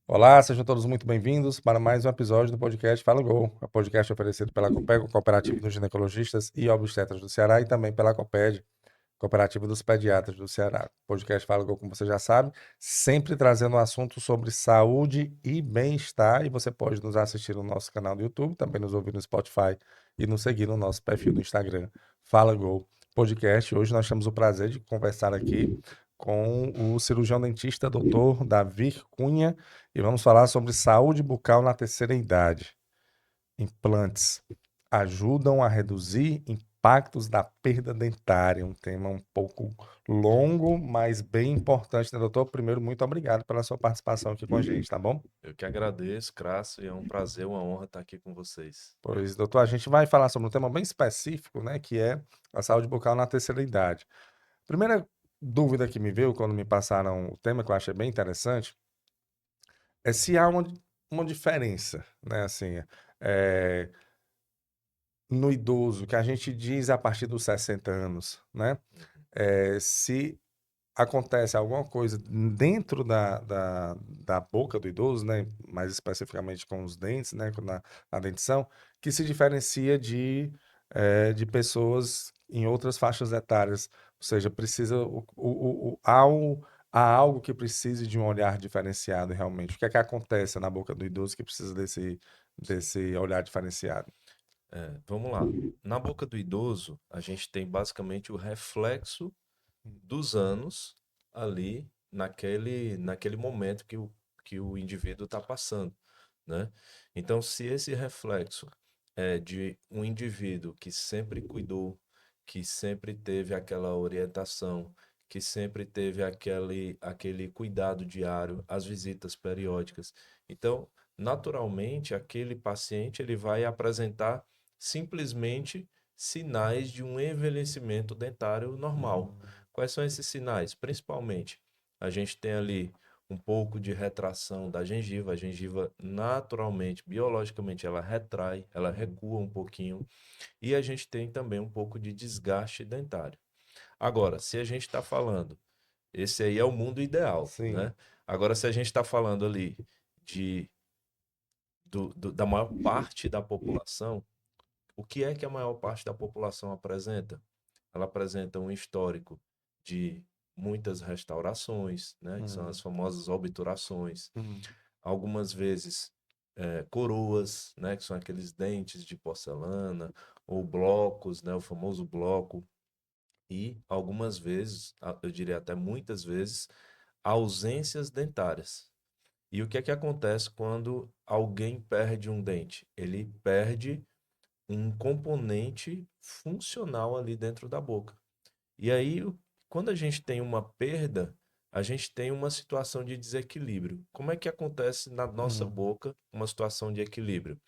Olá, sejam todos muito bem-vindos para mais um episódio do podcast Fala Gol, o podcast oferecido pela Copego, Cooperativa dos Ginecologistas e Obstetras do Ceará, e também pela Coped, Cooperativa dos Pediatras do Ceará. O podcast Fala Gol, como você já sabe, sempre trazendo um assunto sobre saúde e bem-estar, e você pode nos assistir no nosso canal do YouTube, também nos ouvir no Spotify e nos seguir no nosso perfil do Instagram, Fala Gol Podcast. Hoje nós temos o prazer de conversar aqui com o cirurgião dentista Dr. Davi Cunha, e vamos falar sobre saúde bucal na terceira idade. Implantes ajudam a reduzir impactos da perda dentária. Um tema um pouco longo, mas bem importante, né, doutor? Primeiro, muito obrigado pela sua participação aqui com a gente, tá bom? Eu que agradeço, Crasso, e é um prazer, uma honra estar aqui com vocês. Pois, doutor, a gente vai falar sobre um tema bem específico, né, que é a saúde bucal na terceira idade. Primeira dúvida que me veio quando me passaram o tema, que eu achei bem interessante, é se há uma diferença, né, assim, é, no idoso, que a gente diz a partir dos 60 anos, né? Uhum. Se acontece alguma coisa dentro da boca do idoso, né? Mais especificamente com os dentes, né? Na dentição, que se diferencia de pessoas em outras faixas etárias. Ou seja, precisa há algo que precise de um olhar diferenciado realmente. O que é que acontece na boca do idoso que precisa Sim. desse olhar diferenciado? Vamos lá. Na boca do idoso, a gente tem basicamente o reflexo dos anos ali naquele momento que o indivíduo está passando, né? Então, se esse reflexo é de um indivíduo que sempre cuidou, que sempre teve aquela orientação, que sempre teve aquele cuidado diário, as visitas periódicas. Então, naturalmente, aquele paciente ele vai apresentar simplesmente sinais de um envelhecimento dentário normal. Quais são esses sinais? Principalmente, a gente tem ali um pouco de retração da gengiva. A gengiva, naturalmente, biologicamente, ela retrai, ela recua um pouquinho. E a gente tem também um pouco de desgaste dentário. Agora, se a gente está falando, esse aí é o mundo ideal, Sim. né? Agora, se a gente está falando ali de, da maior parte da população, o que é que a maior parte da população apresenta? Ela apresenta um histórico de muitas restaurações, né, que são as Hum, famosas obturações, hum. algumas vezes coroas, né, que são aqueles dentes de porcelana, ou blocos, né, o famoso bloco, e algumas vezes, eu diria até muitas vezes, ausências dentárias. E o que é que acontece quando alguém perde um dente? Ele perde um componente funcional ali dentro da boca. E aí, quando a gente tem uma perda, a gente tem uma situação de desequilíbrio. Como é que acontece na nossa Hum. boca uma situação de equilíbrio?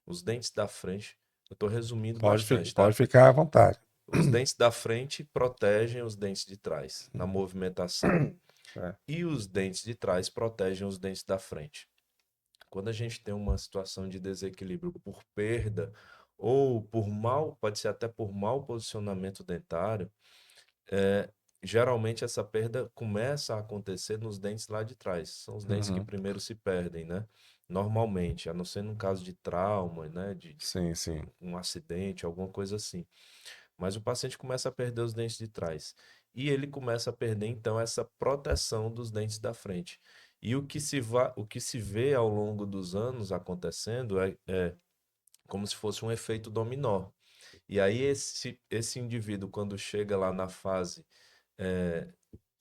Os dentes da frente, eu estou resumindo Pode, bastante, pode tá? ficar à vontade. Os dentes da frente protegem os dentes de trás na movimentação. É. E os dentes de trás protegem os dentes da frente. Quando a gente tem uma situação de desequilíbrio por perda ou por mal, pode ser até por mau posicionamento dentário, é, geralmente essa perda começa a acontecer nos dentes lá de trás. São os dentes que Uhum. primeiro se perdem, né? Normalmente, a não ser num caso de trauma, né? De Sim, sim. um acidente, alguma coisa assim. Mas o paciente começa a perder os dentes de trás. E ele começa a perder, então, essa proteção dos dentes da frente. E o que se vê ao longo dos anos acontecendo é como se fosse um efeito dominó. E aí, esse indivíduo, quando chega lá na fase eh,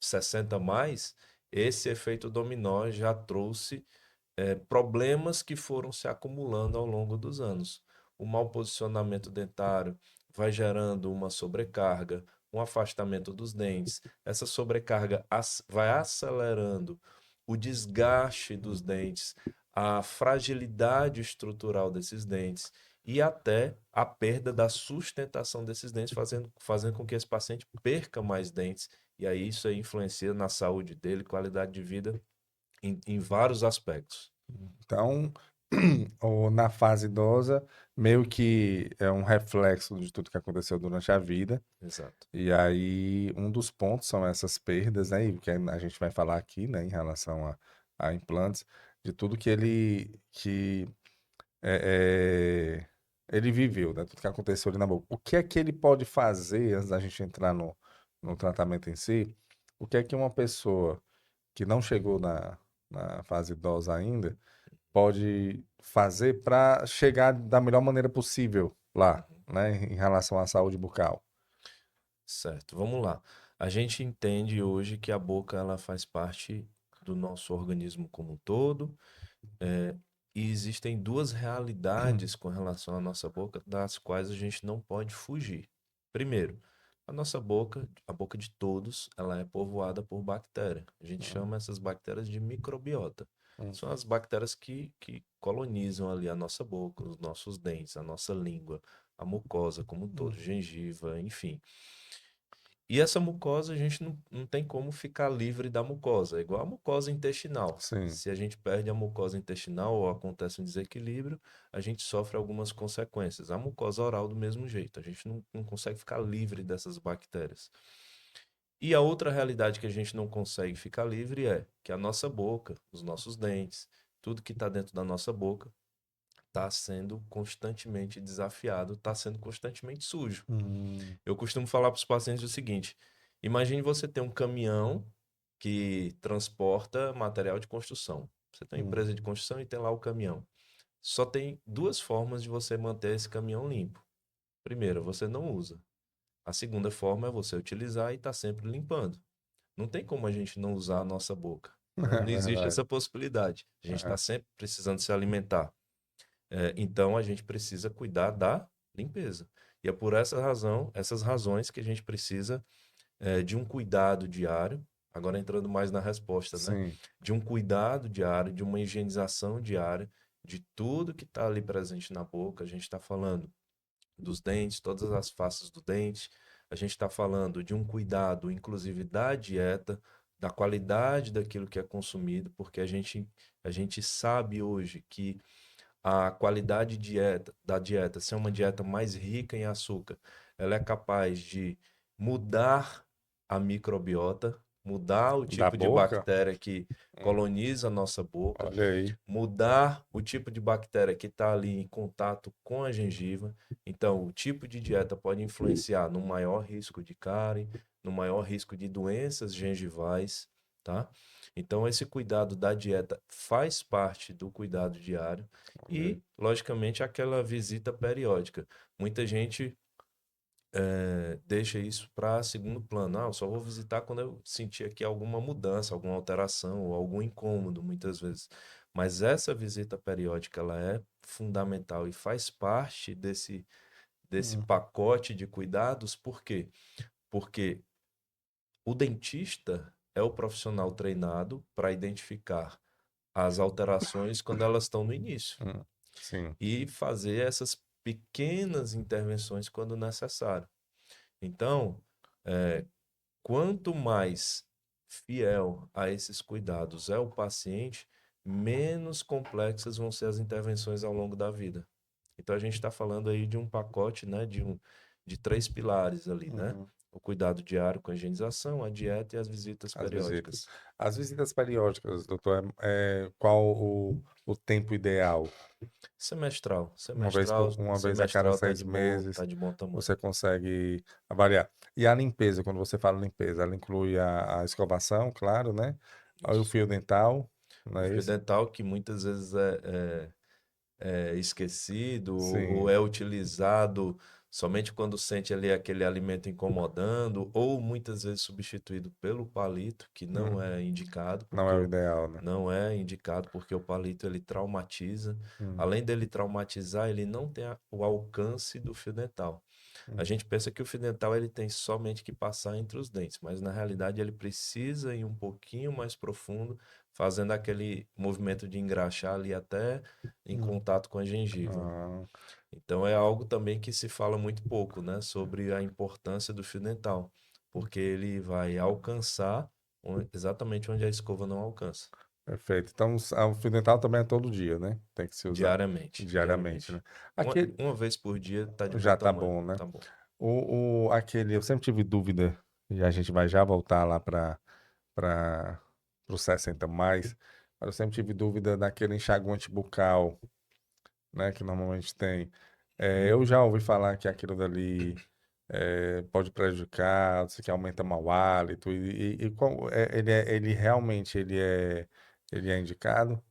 60 mais, esse efeito dominó já trouxe problemas que foram se acumulando ao longo dos anos. O mau posicionamento dentário vai gerando uma sobrecarga, um afastamento dos dentes. Essa sobrecarga vai acelerando o desgaste dos dentes, a fragilidade estrutural desses dentes e até a perda da sustentação desses dentes, fazendo com que esse paciente perca mais dentes. E aí isso aí influencia na saúde dele, qualidade de vida em vários aspectos. Então, na fase idosa, meio que é um reflexo de tudo que aconteceu durante a vida. Exato. E aí, um dos pontos são essas perdas, né? E que a gente vai falar aqui, né, em relação a implantes, de tudo que ele viveu, né? Tudo que aconteceu ali na boca. O que é que ele pode fazer, antes da gente entrar no tratamento em si, o que é que uma pessoa que não chegou na fase idosa ainda pode fazer para chegar da melhor maneira possível lá, né? Em relação à saúde bucal? Certo, vamos lá. A gente entende hoje que a boca ela faz parte do nosso organismo como um todo, é, e existem duas realidades com relação à nossa boca, das quais a gente não pode fugir. Primeiro, a nossa boca, a boca de todos, ela é povoada por bactérias. A gente chama essas bactérias de microbiota. Hum, São as bactérias que colonizam ali a nossa boca, os nossos dentes, a nossa língua, a mucosa como um todo, hum. gengiva, enfim. E essa mucosa, a gente não tem como ficar livre da mucosa, é igual a mucosa intestinal. Sim. Se a gente perde a mucosa intestinal ou acontece um desequilíbrio, a gente sofre algumas consequências. A mucosa oral, do mesmo jeito, a gente não consegue ficar livre dessas bactérias. E a outra realidade que a gente não consegue ficar livre é que a nossa boca, os nossos dentes, tudo que está dentro da nossa boca, está sendo constantemente desafiado, está sendo constantemente sujo. Hum, Eu costumo falar para os pacientes o seguinte: imagine você ter um caminhão que transporta material de construção. Você tem uma hum, empresa de construção e tem lá o caminhão. Só tem duas formas de você manter esse caminhão limpo. Primeira, você não usa. A segunda forma é você utilizar e estar sempre limpando. Não tem como a gente não usar a nossa boca, né? é Não existe verdade. essa possibilidade. A gente está É. sempre precisando se alimentar. Então a gente precisa cuidar da limpeza. E é por essa razão, essas razões que a gente precisa de um cuidado diário, agora entrando mais na resposta, né? Sim. De um cuidado diário, de uma higienização diária, de tudo que está ali presente na boca. A gente está falando dos dentes, todas as faces do dente. A gente está falando de um cuidado, inclusive da dieta, da qualidade daquilo que é consumido, porque a gente sabe hoje que a qualidade da dieta, ser uma dieta mais rica em açúcar, ela é capaz de mudar a microbiota, mudar o Da tipo de boca? bactéria que Hum, coloniza a nossa boca, olha aí. mudar o tipo de bactéria que está ali em contato com a gengiva. Então, o tipo de dieta pode influenciar no maior risco de cárie, no maior risco de doenças gengivais, tá? Então, esse cuidado da dieta faz parte do cuidado diário Olha aí. e, logicamente, aquela visita periódica. Muita gente deixa isso para segundo plano. Ah, eu só vou visitar quando eu sentir aqui alguma mudança, alguma alteração ou algum incômodo, muitas vezes. Mas essa visita periódica, ela é fundamental e faz parte desse Hum, pacote de cuidados. Por quê? Porque o dentista é o profissional treinado para identificar as alterações quando elas estão no início hum. Sim. e fazer essas pequenas intervenções quando necessário. Então, quanto mais fiel a esses cuidados é o paciente, menos complexas vão ser as intervenções ao longo da vida. Então a gente está falando aí de um pacote, né, de três pilares ali, né? Uhum. O cuidado diário com a higienização, a dieta e as visitas As visitas. periódicas. As visitas periódicas, doutor, qual o tempo ideal? Semestral, semestral, Uma vez a cada semestral tá seis de bom, meses tá de bom tamanho. você consegue avaliar. E a limpeza, quando você fala limpeza, ela inclui a escovação, claro, né? Aí o Isso. fio dental, não O é fio isso? dental que muitas vezes é esquecido ou Sim. é utilizado somente quando sente ali aquele alimento incomodando, ou muitas vezes substituído pelo palito, que não Hum, é indicado, não porque é o ideal, né? não é indicado porque o palito ele traumatiza. Hum, Além dele traumatizar, ele não tem o alcance do fio dental. A hum, gente pensa que o fio dental ele tem somente que passar entre os dentes, mas na realidade ele precisa ir um pouquinho mais profundo, fazendo aquele movimento de engraxar ali até em hum. contato com a gengiva. Ah, Então é algo também que se fala muito pouco, né, sobre a importância do fio dental, porque ele vai alcançar exatamente onde a escova não alcança, perfeito. Então, o fio dental também é todo dia, né? Tem que se usar diariamente, diariamente, né? diariamente. Aquele Uma vez por dia tá de bom já tá tamanho, bom, né? tá bom. Aquele, eu sempre tive dúvida, e a gente vai já voltar lá para os 60 mais, Eu sempre tive dúvida daquele enxaguante bucal, né, que normalmente tem. Eu já ouvi falar que aquilo dali pode prejudicar, isso que aumenta mau hálito, ele realmente ele é indicado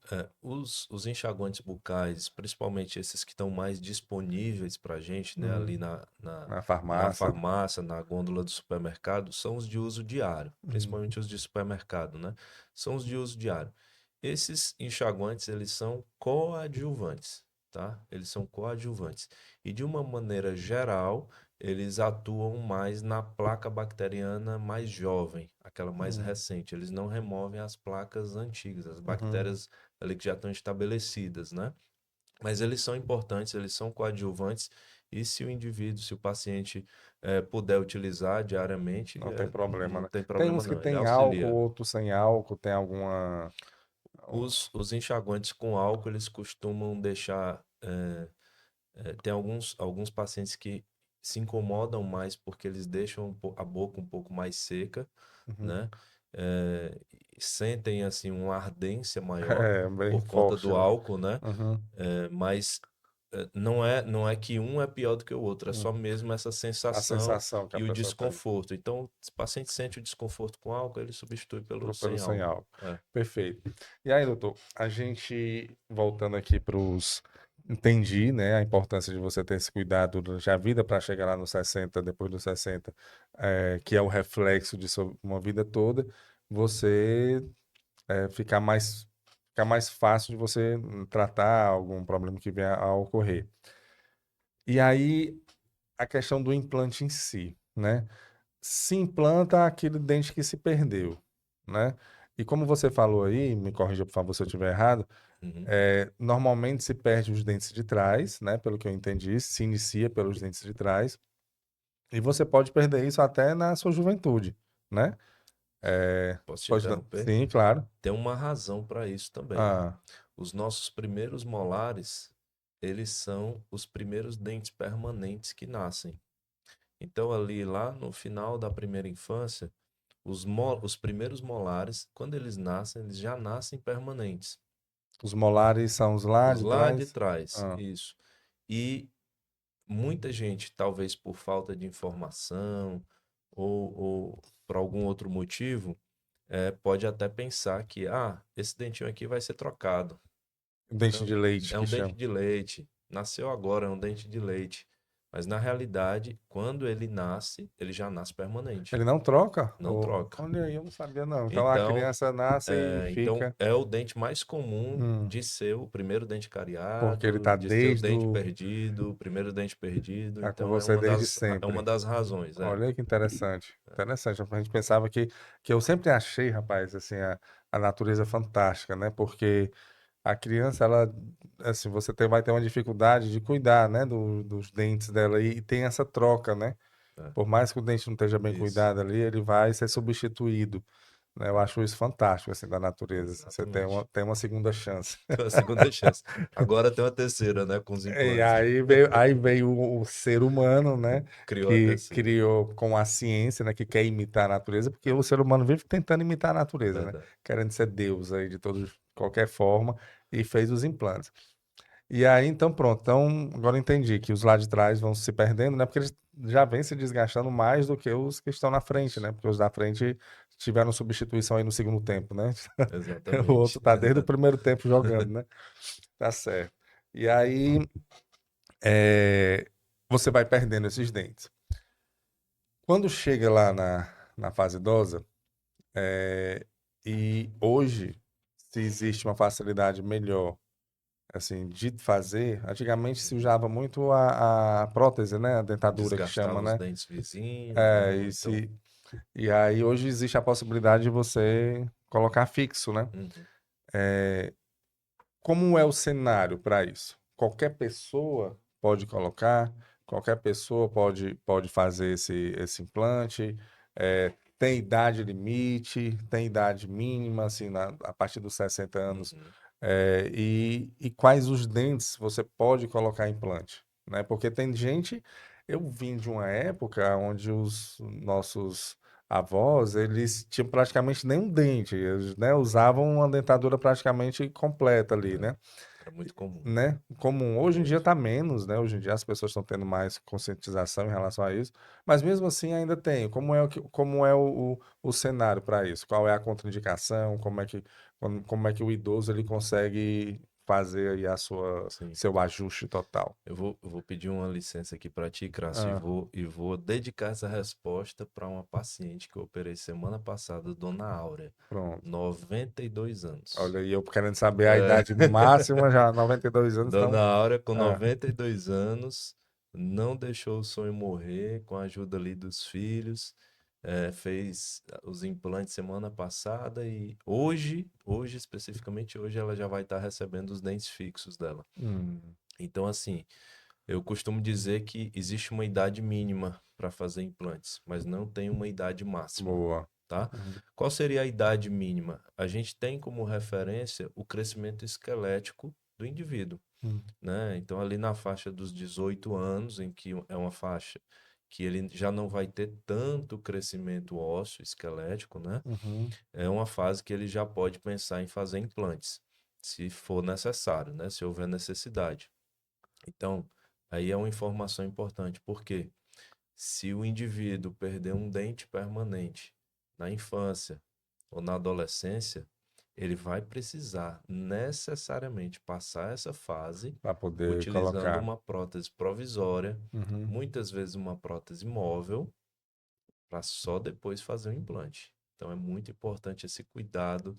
Os enxaguantes bucais, principalmente esses que estão mais disponíveis para a gente, né, ali Uhum. Na na farmácia. farmácia, na gôndola do supermercado, são os de uso diário, Uhum. principalmente os de supermercado, né? São os de uso diário. Esses enxaguantes, eles são coadjuvantes, tá? Eles são coadjuvantes. E de uma maneira geral, eles atuam mais na placa bacteriana mais jovem, aquela mais Uhum. recente. Eles não removem as placas antigas, as Uhum. bactérias ali que já estão estabelecidas, né? Mas eles são importantes, eles são coadjuvantes, e se o indivíduo, se o paciente puder utilizar diariamente, Não tem problema, não né? tem Tem problema uns que não, ele tem álcool, auxilia. outros sem álcool, tem alguma. Os enxaguantes com álcool, eles costumam deixar. Tem alguns pacientes que se incomodam mais porque eles deixam a boca um pouco mais seca, Uhum. né? Sentem assim uma ardência maior É, bem por conta forte, do né? álcool, né? Uhum. Mas não é que um é pior do que o outro, é Uhum. só mesmo essa A sensação sensação que a e o pessoa tem desconforto. Então, se o paciente sente o desconforto com álcool, ele substitui pelo pelo sem sem álcool. álcool. É. Perfeito. E aí, doutor, a gente, voltando aqui para os. Entendi, né, a importância de você ter esse cuidado durante a vida para chegar lá nos 60, depois dos 60, que é o reflexo de sua uma vida toda, você ficar mais fácil de você tratar algum problema que venha a ocorrer. E aí, a questão do implante em si, né? Se implanta aquele dente que se perdeu, né? E como você falou aí, me corrija por favor se eu estiver errado, Uhum. normalmente se perde os dentes de trás, né? Pelo que eu entendi, se inicia pelos dentes de trás, e você pode perder isso até na sua juventude, né? É, Posso te pode, interromper? sim, claro. Tem uma razão para isso também. Ah, Os nossos primeiros molares, eles são os primeiros dentes permanentes que nascem. Então, ali lá no final da primeira infância, os primeiros molares, quando eles nascem, eles já nascem permanentes. os molares são os lá Os de lá de trás. trás, Ah, isso. E muita gente, talvez por falta de informação ou por algum outro motivo, pode até pensar que, esse dentinho aqui vai ser trocado. dente Então, de leite é que um dente chama. de leite. Nasceu agora, é um dente de leite. Mas na realidade, quando ele nasce, ele já nasce permanente. Ele não troca? Não troca. Olha aí, eu não sabia não. Então a Então, criança nasce e então fica. é o dente mais comum Hum, de ser o primeiro dente porque ele cariado, tá de ser o desde dente o. perdido, o primeiro dente perdido. Tá com Então você desde é uma sempre. das razões. Olha aí que interessante. Interessante. A gente pensava que eu sempre achei, rapaz, assim, a natureza fantástica, né? Porque a criança, ela, assim, vai ter uma dificuldade de cuidar, né, dos dentes dela e tem essa troca, né? É, Por mais que o dente não esteja bem isso. cuidado ali, ele vai ser substituído, né? Eu acho isso fantástico, assim, da natureza. Assim, você Exatamente. tem uma segunda chance. Tem uma segunda chance. Agora tem uma terceira, né? Com os E implantes. aí veio o ser humano, né? Criou a Que terceira. criou com a ciência, né? Que quer imitar a natureza, porque o ser humano vive tentando imitar a natureza, né? Verdade. Querendo ser Deus aí de qualquer forma, e fez os implantes. E aí, então, pronto. Então, agora eu entendi que os lá de trás vão se perdendo, né? Porque eles já vêm se desgastando mais do que os que estão na frente, Isso. né? Porque os da frente tiveram substituição aí no segundo tempo, né? O Exatamente. outro tá desde o primeiro tempo jogando, né? Tá certo. E aí, é, você vai perdendo esses dentes. Quando chega lá na fase idosa, é, e hoje, se existe uma facilidade melhor assim, de fazer, antigamente se Uhum. usava muito a prótese, né? A dentadura que chama, Desgastava os né? dentes vizinhos, É, né? Ou então. e aí hoje existe a possibilidade de você colocar fixo, né? Uhum. Como é o cenário para isso? Qualquer pessoa pode colocar, qualquer pessoa pode fazer esse implante, tem idade limite, tem idade mínima, assim, a partir dos 60 anos, Uhum. e quais os dentes você pode colocar implante, né? Porque tem gente, eu vim de uma época onde os nossos avós, eles tinham praticamente nenhum dente, eles, né, usavam uma dentadura praticamente completa ali, É, né? era muito comum. Né? Comum. Hoje em dia Muito. está menos, né? Hoje em dia as pessoas estão tendo mais conscientização em relação a isso, mas mesmo assim ainda tem. Como é o cenário para isso? Qual é a contraindicação? Como é que o idoso ele consegue fazer aí Sim. seu ajuste total? Eu vou pedir uma licença aqui para ti, Crácio, e Ah, vou dedicar essa resposta para uma paciente que eu operei semana passada, Dona Áurea, pronto. 92 anos. Olha aí, eu querendo saber a É. idade máxima já, 92 anos, Dona então. Áurea, com Ah, 92 anos, não deixou o sonho morrer, com a ajuda ali dos filhos, fez os implantes semana passada e hoje especificamente hoje, ela já vai estar recebendo os dentes fixos dela. hum, Então, assim, eu costumo dizer que existe uma idade mínima para fazer implantes, mas não tem uma idade máxima, boa. tá? Uhum, Qual seria a idade mínima? A gente tem como referência o crescimento esquelético do indivíduo, hum, né? Então, ali na faixa dos 18 anos, em que é uma faixa que ele já não vai ter tanto crescimento ósseo, esquelético, né? uhum, É uma fase que ele já pode pensar em fazer implantes, se for necessário, né? Se houver necessidade. Então, aí é uma informação importante, porque se o indivíduo perder um dente permanente na infância ou na adolescência, ele vai precisar necessariamente passar essa fase para poder utilizando colocar. uma prótese provisória, Uhum. muitas vezes uma prótese móvel, para só depois fazer o implante. Então é muito importante esse cuidado,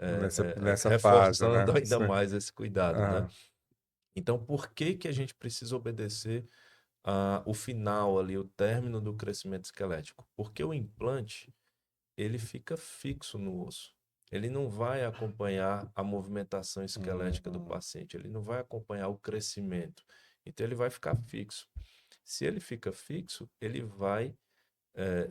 Nessa fase, reforçando né? ainda Sim. mais esse cuidado, né? Ah, Então, por que que a gente precisa obedecer o final ali, o término do crescimento esquelético? Porque o implante, ele fica fixo no osso. Ele não vai acompanhar a movimentação esquelética do hum, paciente, ele não vai acompanhar o crescimento. Então, ele vai ficar fixo. Se ele fica fixo, ele vai,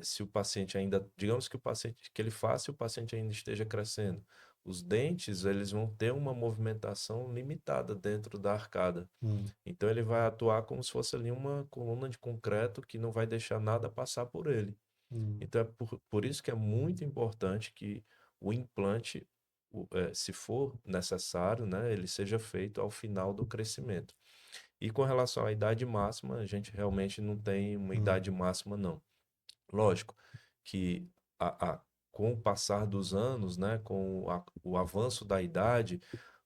se o paciente ainda, digamos que o paciente, que ele faça e o paciente ainda esteja crescendo, os dentes, eles vão ter uma movimentação limitada dentro da arcada. hum, Então ele vai atuar como se fosse ali uma coluna de concreto que não vai deixar nada passar por ele. hum, Então é por isso que é muito importante que o implante, se for necessário, né, ele seja feito ao final do crescimento. E com relação à idade máxima, a gente realmente não tem uma hum, idade máxima, não. Lógico que com o passar dos anos, né, com o avanço da idade,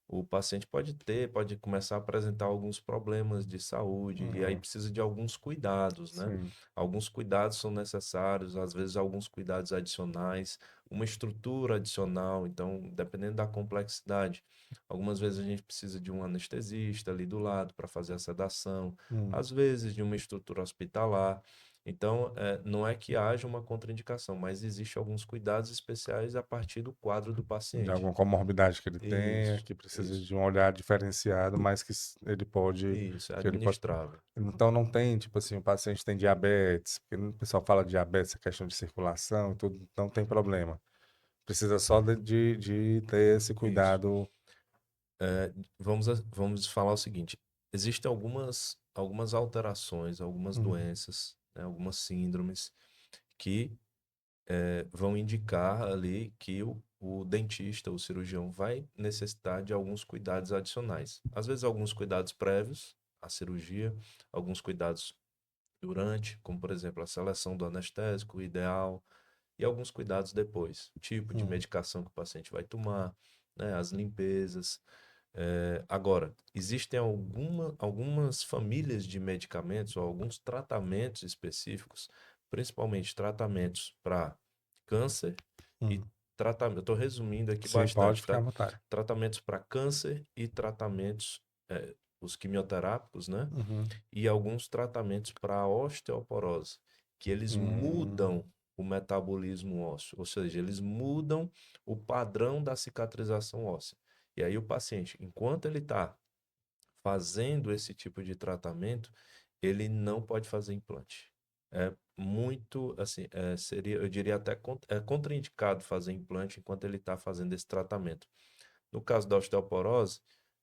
o paciente pode começar a apresentar alguns problemas de saúde e aí uhum, precisa de alguns cuidados, né? sim. Alguns cuidados são necessários, às vezes alguns cuidados adicionais, uma estrutura adicional, então, dependendo da complexidade, algumas vezes a gente precisa de um anestesista ali do lado para fazer a sedação, Hum. às vezes de uma estrutura hospitalar. Então, não é que haja uma contraindicação, mas existe alguns cuidados especiais a partir do quadro do De paciente. alguma comorbidade que ele tenha, Isso, que precisa isso, de um olhar diferenciado, mas isso, é que ele pode. administrável. Então não tem, tipo assim, o paciente tem diabetes, porque o pessoal fala de diabetes, a questão de circulação e tudo, não tem problema. Precisa só de ter esse Isso. cuidado. Vamos falar o seguinte: existem algumas alterações, algumas Hum, doenças, né, algumas síndromes que vão indicar ali que o dentista, o cirurgião, vai necessitar de alguns cuidados adicionais. Às vezes, alguns cuidados prévios à cirurgia, alguns cuidados durante, como por exemplo a seleção do anestésico ideal, e alguns cuidados depois, o tipo de hum, medicação que o paciente vai tomar, né, as limpezas. Agora, existem algumas famílias de medicamentos ou alguns tratamentos específicos, principalmente tratamentos para câncer e hum. tratamento. Eu estou resumindo aqui Sim, pode bastante, ficar à tá? vontade. Tratamentos para câncer e tratamentos, os quimioterápicos, né? Uhum. E alguns tratamentos para osteoporose, que eles Hum, mudam o metabolismo ósseo, ou seja, eles mudam o padrão da cicatrização óssea. E aí o paciente, enquanto ele está fazendo esse tipo de tratamento, ele não pode fazer implante. É muito, assim, seria, eu diria até contraindicado fazer implante enquanto ele está fazendo esse tratamento. No caso da osteoporose,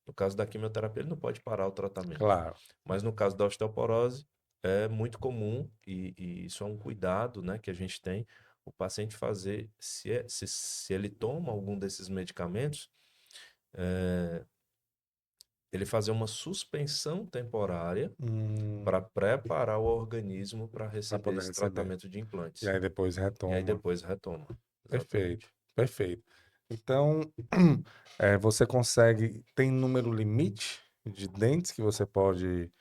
no caso da quimioterapia, ele não pode parar o tratamento. claro. Mas no caso da osteoporose, é muito comum, e isso é um cuidado, né, que a gente tem, o paciente fazer, se ele toma algum desses medicamentos, ele fazer uma suspensão temporária para preparar o organismo para Para receber poder esse receber. tratamento de E implantes. aí depois E aí retoma. depois retoma. Perfeito, Exatamente. perfeito. Então, você consegue, tem número limite de dentes que você pode,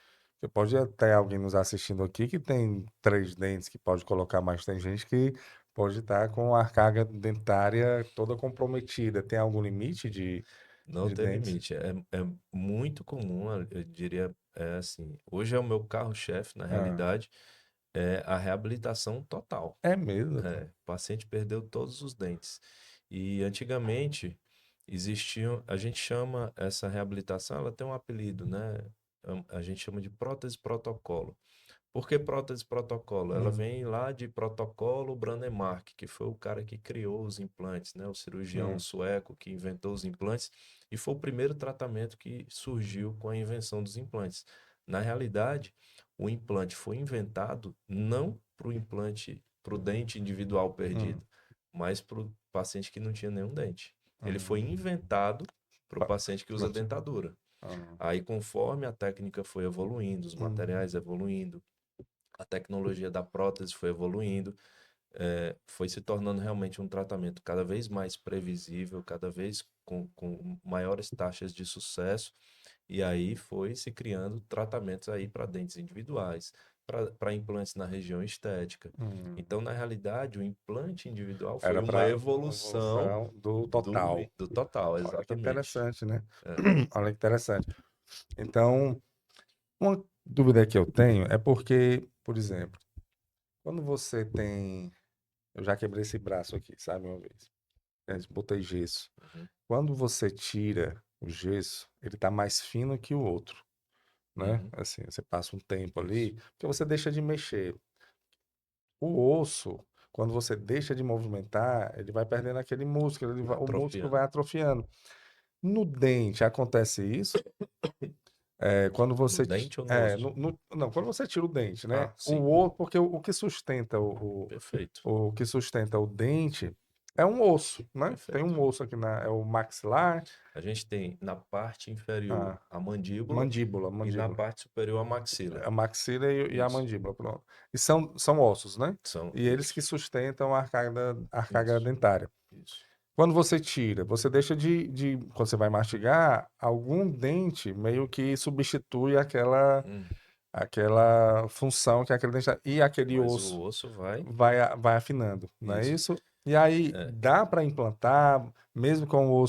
que pode até alguém nos assistindo aqui que tem 3 dentes que pode colocar, mas tem gente que pode estar com a carga dentária toda comprometida. Tem algum limite Não de tem dentes? limite. É muito comum, eu diria, assim, hoje é o meu carro-chefe, na Ah, realidade, é a reabilitação total. é mesmo, doutor? O paciente perdeu todos os dentes. E antigamente existiam, a gente chama essa reabilitação, ela tem um apelido, né? A gente chama de prótese protocolo. Por que prótese protocolo? Ela Hum, vem lá de protocolo Brånemark, que foi o cara que criou os implantes, né? O cirurgião hum, sueco que inventou os implantes e foi o primeiro tratamento que surgiu com a invenção dos implantes. Na realidade, o implante foi inventado não para o implante, para o dente individual hum, perdido, mas para o paciente que não tinha nenhum dente. Ele foi hum. inventado para o Pa- paciente que usa dentadura. ah, Aí, conforme a técnica foi evoluindo, os hum, materiais evoluindo, a tecnologia da prótese foi evoluindo, foi se tornando realmente um tratamento cada vez mais previsível, cada vez com maiores taxas de sucesso, e aí foi se criando tratamentos aí para dentes individuais, para implantes na região estética. hum. Então, na realidade, o implante individual foi Era uma para evolução evolução do do, total. do total, Olha que exatamente. interessante, né? É. Olha que interessante. Então, uma dúvida que eu tenho é porque, por exemplo, quando você tem. Eu já quebrei esse braço aqui, sabe, uma vez. Botei gesso. Uhum, Quando você tira o gesso, ele tá mais fino que o outro, né? uhum, Assim, você passa um tempo isso. ali, porque você deixa de mexer. O osso, quando você deixa de movimentar, ele vai perdendo aquele músculo, o músculo vai Atrofiando. atrofiando. No dente acontece isso. Quando No você. dente ou no osso? Não, quando você tira o dente, né? Ah, sim. Porque o que sustenta Perfeito. o que sustenta o dente é um osso, né? Tem Perfeito. um osso aqui é o maxilar, A gente tem na parte inferior a a mandíbula mandíbula, e na mandíbula. parte superior a maxila. A maxila e a Isso. mandíbula, pronto. E são ossos, né? São E eles que isso. sustentam a carga Isso. dentária. Isso. Quando você tira, você deixa quando você vai mastigar, algum dente meio que substitui Hum, aquela função que aquele dente e aquele mas o osso osso vai. vai afinando, não é Isso. isso? E aí É. dá para implantar, mesmo com o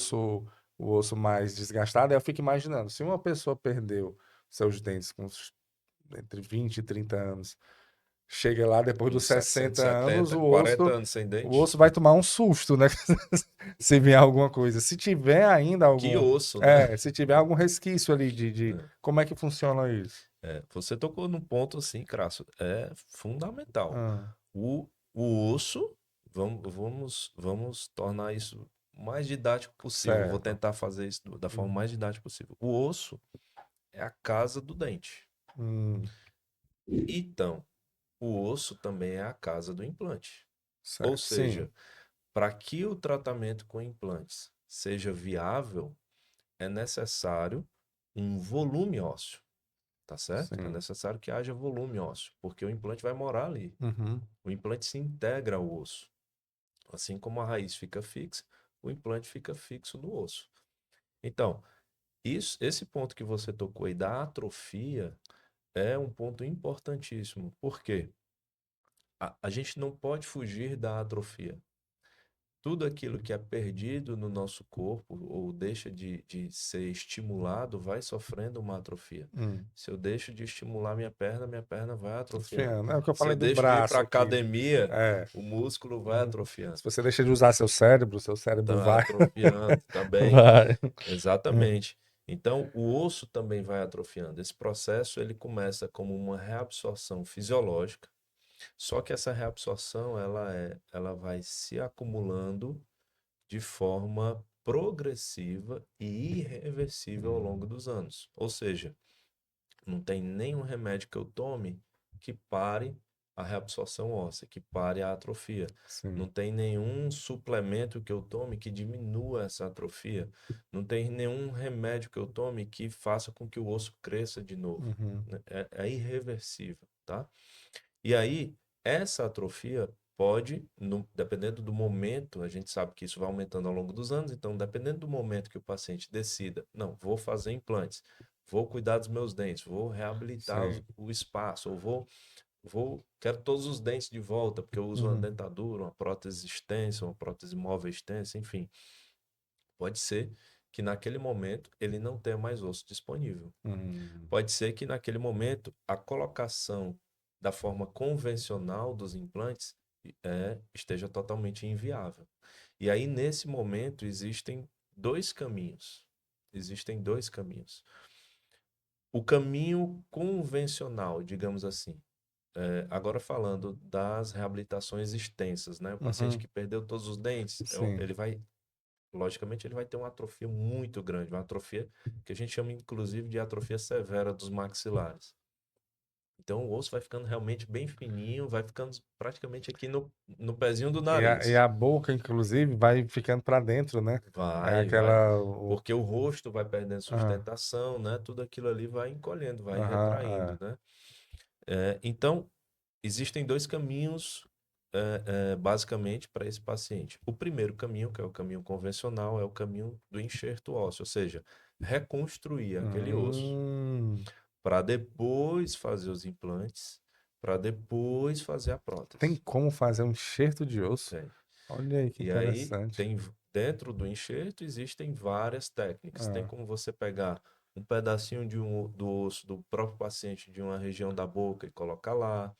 osso mais desgastado, eu fico imaginando, se uma pessoa perdeu seus dentes entre 20 e 30 anos, chega lá depois Com dos 60, 60 anos, 70, 40 anos sem o dente. osso vai tomar um susto, né? Se vier alguma coisa. Se tiver ainda Que algum, osso, né? se tiver algum resquício ali como é que funciona isso? Você tocou num ponto assim, Crasso. É fundamental. Ah, O osso, vamos tornar isso o mais didático possível. Vou certo. tentar fazer isso da forma Uhum. mais didática possível. O osso é a casa do dente. Hum, Então, o osso também é a casa do implante. Ou certo. Sim. seja, para que o tratamento com implantes seja viável, é necessário um volume ósseo, tá certo? É Sim. necessário que haja volume ósseo, porque o implante vai morar ali. Uhum. O implante se integra ao osso. Assim como a raiz fica fixa, o implante fica fixo no osso. Então, esse ponto que você tocou aí da atrofia é um ponto importantíssimo. Por quê? A gente não pode fugir da atrofia. Tudo aquilo que é perdido no nosso corpo ou deixa de ser estimulado vai sofrendo uma atrofia. Hum. Se eu deixo de estimular minha perna vai atrofiando. Atrofiando. É o que eu Se eu falei do deixo de ir para braço aqui. academia, É. o músculo vai Uhum. atrofiando. Se você deixa de usar seu cérebro Tá vai. atrofiando também. Vai. Exatamente. Então, o osso também vai atrofiando. Esse processo ele começa como uma reabsorção fisiológica, só que essa reabsorção ela vai se acumulando de forma progressiva e irreversível ao longo dos anos. Ou seja, não tem nenhum remédio que eu tome que pare a reabsorção óssea, que pare a atrofia. Sim. Não tem nenhum suplemento que eu tome que diminua essa atrofia. Não tem nenhum remédio que eu tome que faça com que o osso cresça de novo. Uhum. Né? É irreversível, tá? E aí, essa atrofia pode, dependendo do momento, a gente sabe que isso vai aumentando ao longo dos anos, então, dependendo do momento que o paciente decida, não, vou fazer implantes, vou cuidar dos meus dentes, vou reabilitar Sim. o espaço, ou quero todos os dentes de volta, porque eu uso uma Uhum. dentadura, uma prótese extensa, uma prótese móvel extensa, enfim. Pode ser que naquele momento ele não tenha mais osso disponível. Uhum. Pode ser que naquele momento a colocação da forma convencional dos implantes esteja totalmente inviável. E aí, nesse momento, existem dois caminhos. Existem dois caminhos. O caminho convencional, digamos assim, agora falando das reabilitações extensas, né? O paciente Uhum. que perdeu todos os dentes, Sim. ele vai, logicamente, ele vai ter uma atrofia muito grande, uma atrofia que a gente chama, inclusive, de atrofia severa dos maxilares. Então, o osso vai ficando realmente bem fininho, vai ficando praticamente aqui no pezinho do E nariz. a boca, inclusive, vai ficando para dentro, né? É Vai. aquela. Porque o rosto vai perdendo Ah, sustentação, né? Tudo aquilo ali vai encolhendo, vai aham, retraindo, né? Então, existem dois caminhos, basicamente, para esse paciente. O primeiro caminho, que é o caminho convencional, é o caminho do enxerto ósseo, ou seja, reconstruir aquele osso Hum. para depois fazer os implantes, para depois fazer a Tem prótese. como fazer um enxerto de osso? Tem. Olha aí que E aí, interessante. dentro do enxerto existem várias técnicas. Tem Ah, como você pegar um pedacinho do osso do próprio paciente de uma região da boca e colocar lá.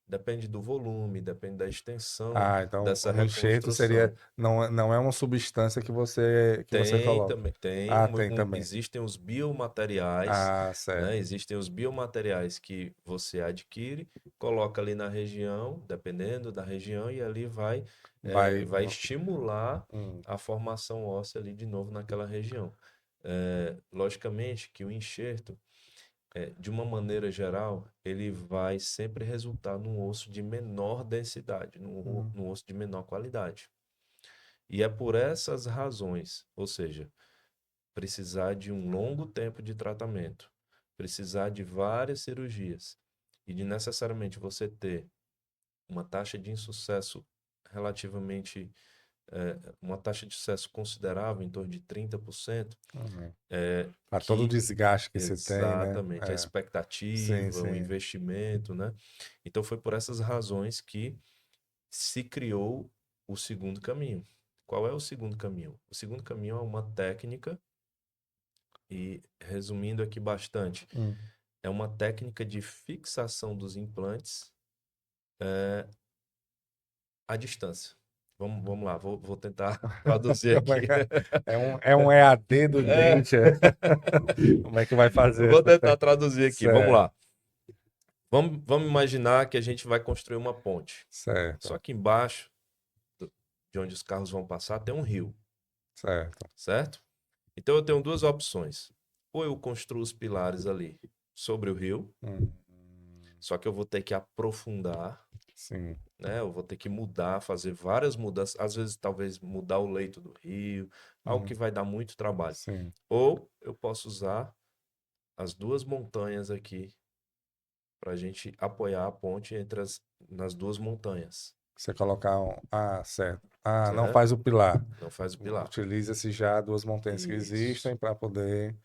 Depende do volume, depende da extensão então dessa um enxerto seria. reconstrução. Não é uma substância que você Tem coloca. também, Ah, tem também. existem os biomateriais, Ah, né? certo. Existem os biomateriais que você adquire, coloca ali na região, dependendo da região, e ali Vai. vai estimular Hum, a formação óssea ali de novo naquela região. Logicamente que o enxerto, de uma maneira geral, ele vai sempre resultar num osso de menor densidade, hum, num osso de menor qualidade. E é por essas razões, ou seja, precisar de um longo tempo de tratamento, precisar de várias cirurgias e de necessariamente você ter uma taxa de insucesso relativamente, uma taxa de sucesso considerável, em torno de 30%, uhum. é, Para todo o que desgaste que se tem, né? exatamente a Sim, expectativa, o sim. investimento, né? Então foi por essas razões que se criou o segundo caminho. Qual é o segundo caminho? O segundo caminho é uma técnica, e resumindo aqui bastante, Hum. é uma técnica de fixação dos implantes à distância. Vamos lá, vou tentar traduzir Como é aqui. que é? É um EAD do É, dente. Como é que vai eu fazer vou essa tentar técnica? traduzir aqui. Vamos Certo, lá. Vamos imaginar que a gente vai construir uma ponte. Só certo, que embaixo de onde os carros vão passar tem um rio, certo. certo? Então eu tenho duas opções. Ou eu construo os pilares ali sobre o rio, Hum, só que eu vou ter que aprofundar, sim, né? Eu vou ter que mudar, fazer várias mudanças, às vezes talvez mudar o leito do rio, algo que uhum, vai dar muito trabalho. sim. Ou eu posso usar as duas montanhas aqui para a gente apoiar a ponte nas duas montanhas, Você colocar certo. Ah, não certo? faz o pilar. Não faz o pilar. Utiliza-se já duas montanhas que Isso. existem para poder.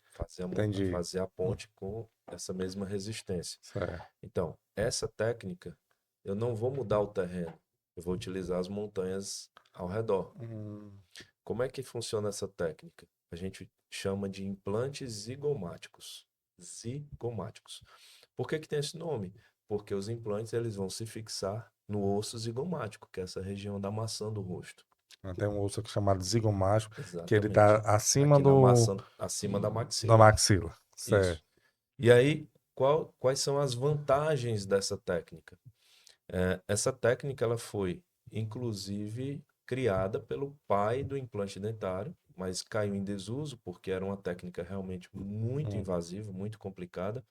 Entendi. Fazer a ponte com essa mesma resistência. Certo. Então, essa técnica, eu não vou mudar o terreno, eu vou utilizar as montanhas ao redor. Hum, Como é que funciona essa técnica? A gente chama de implantes zigomáticos. Zigomáticos. Por que que tem esse nome? Porque os implantes eles vão se fixar no osso zigomático, que é essa região da maçã do rosto. tem um osso aqui chamado zigomático, que ele está Exatamente. acima Aqui na maçã, acima da da maxila. maxila. Isso. Certo. E aí, quais são as vantagens dessa técnica? Essa técnica ela foi, inclusive, criada pelo pai do implante dentário, mas caiu em desuso porque era uma técnica realmente muito Hum, invasiva, muito complicada.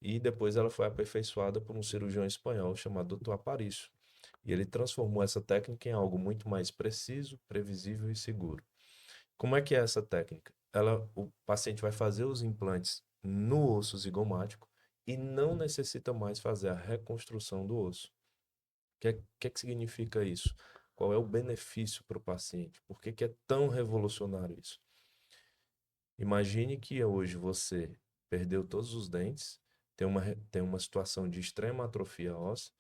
e depois ela foi aperfeiçoada por um cirurgião espanhol chamado Dr. Aparicio. E ele transformou essa técnica em algo muito mais preciso, previsível e seguro. Como é que é essa técnica? O paciente vai fazer os implantes no osso zigomático e não necessita mais fazer a reconstrução do osso. O que é que significa isso? Qual é o benefício para o paciente? Por que é tão revolucionário isso? Imagine que hoje você perdeu todos os dentes, tem uma situação de extrema atrofia óssea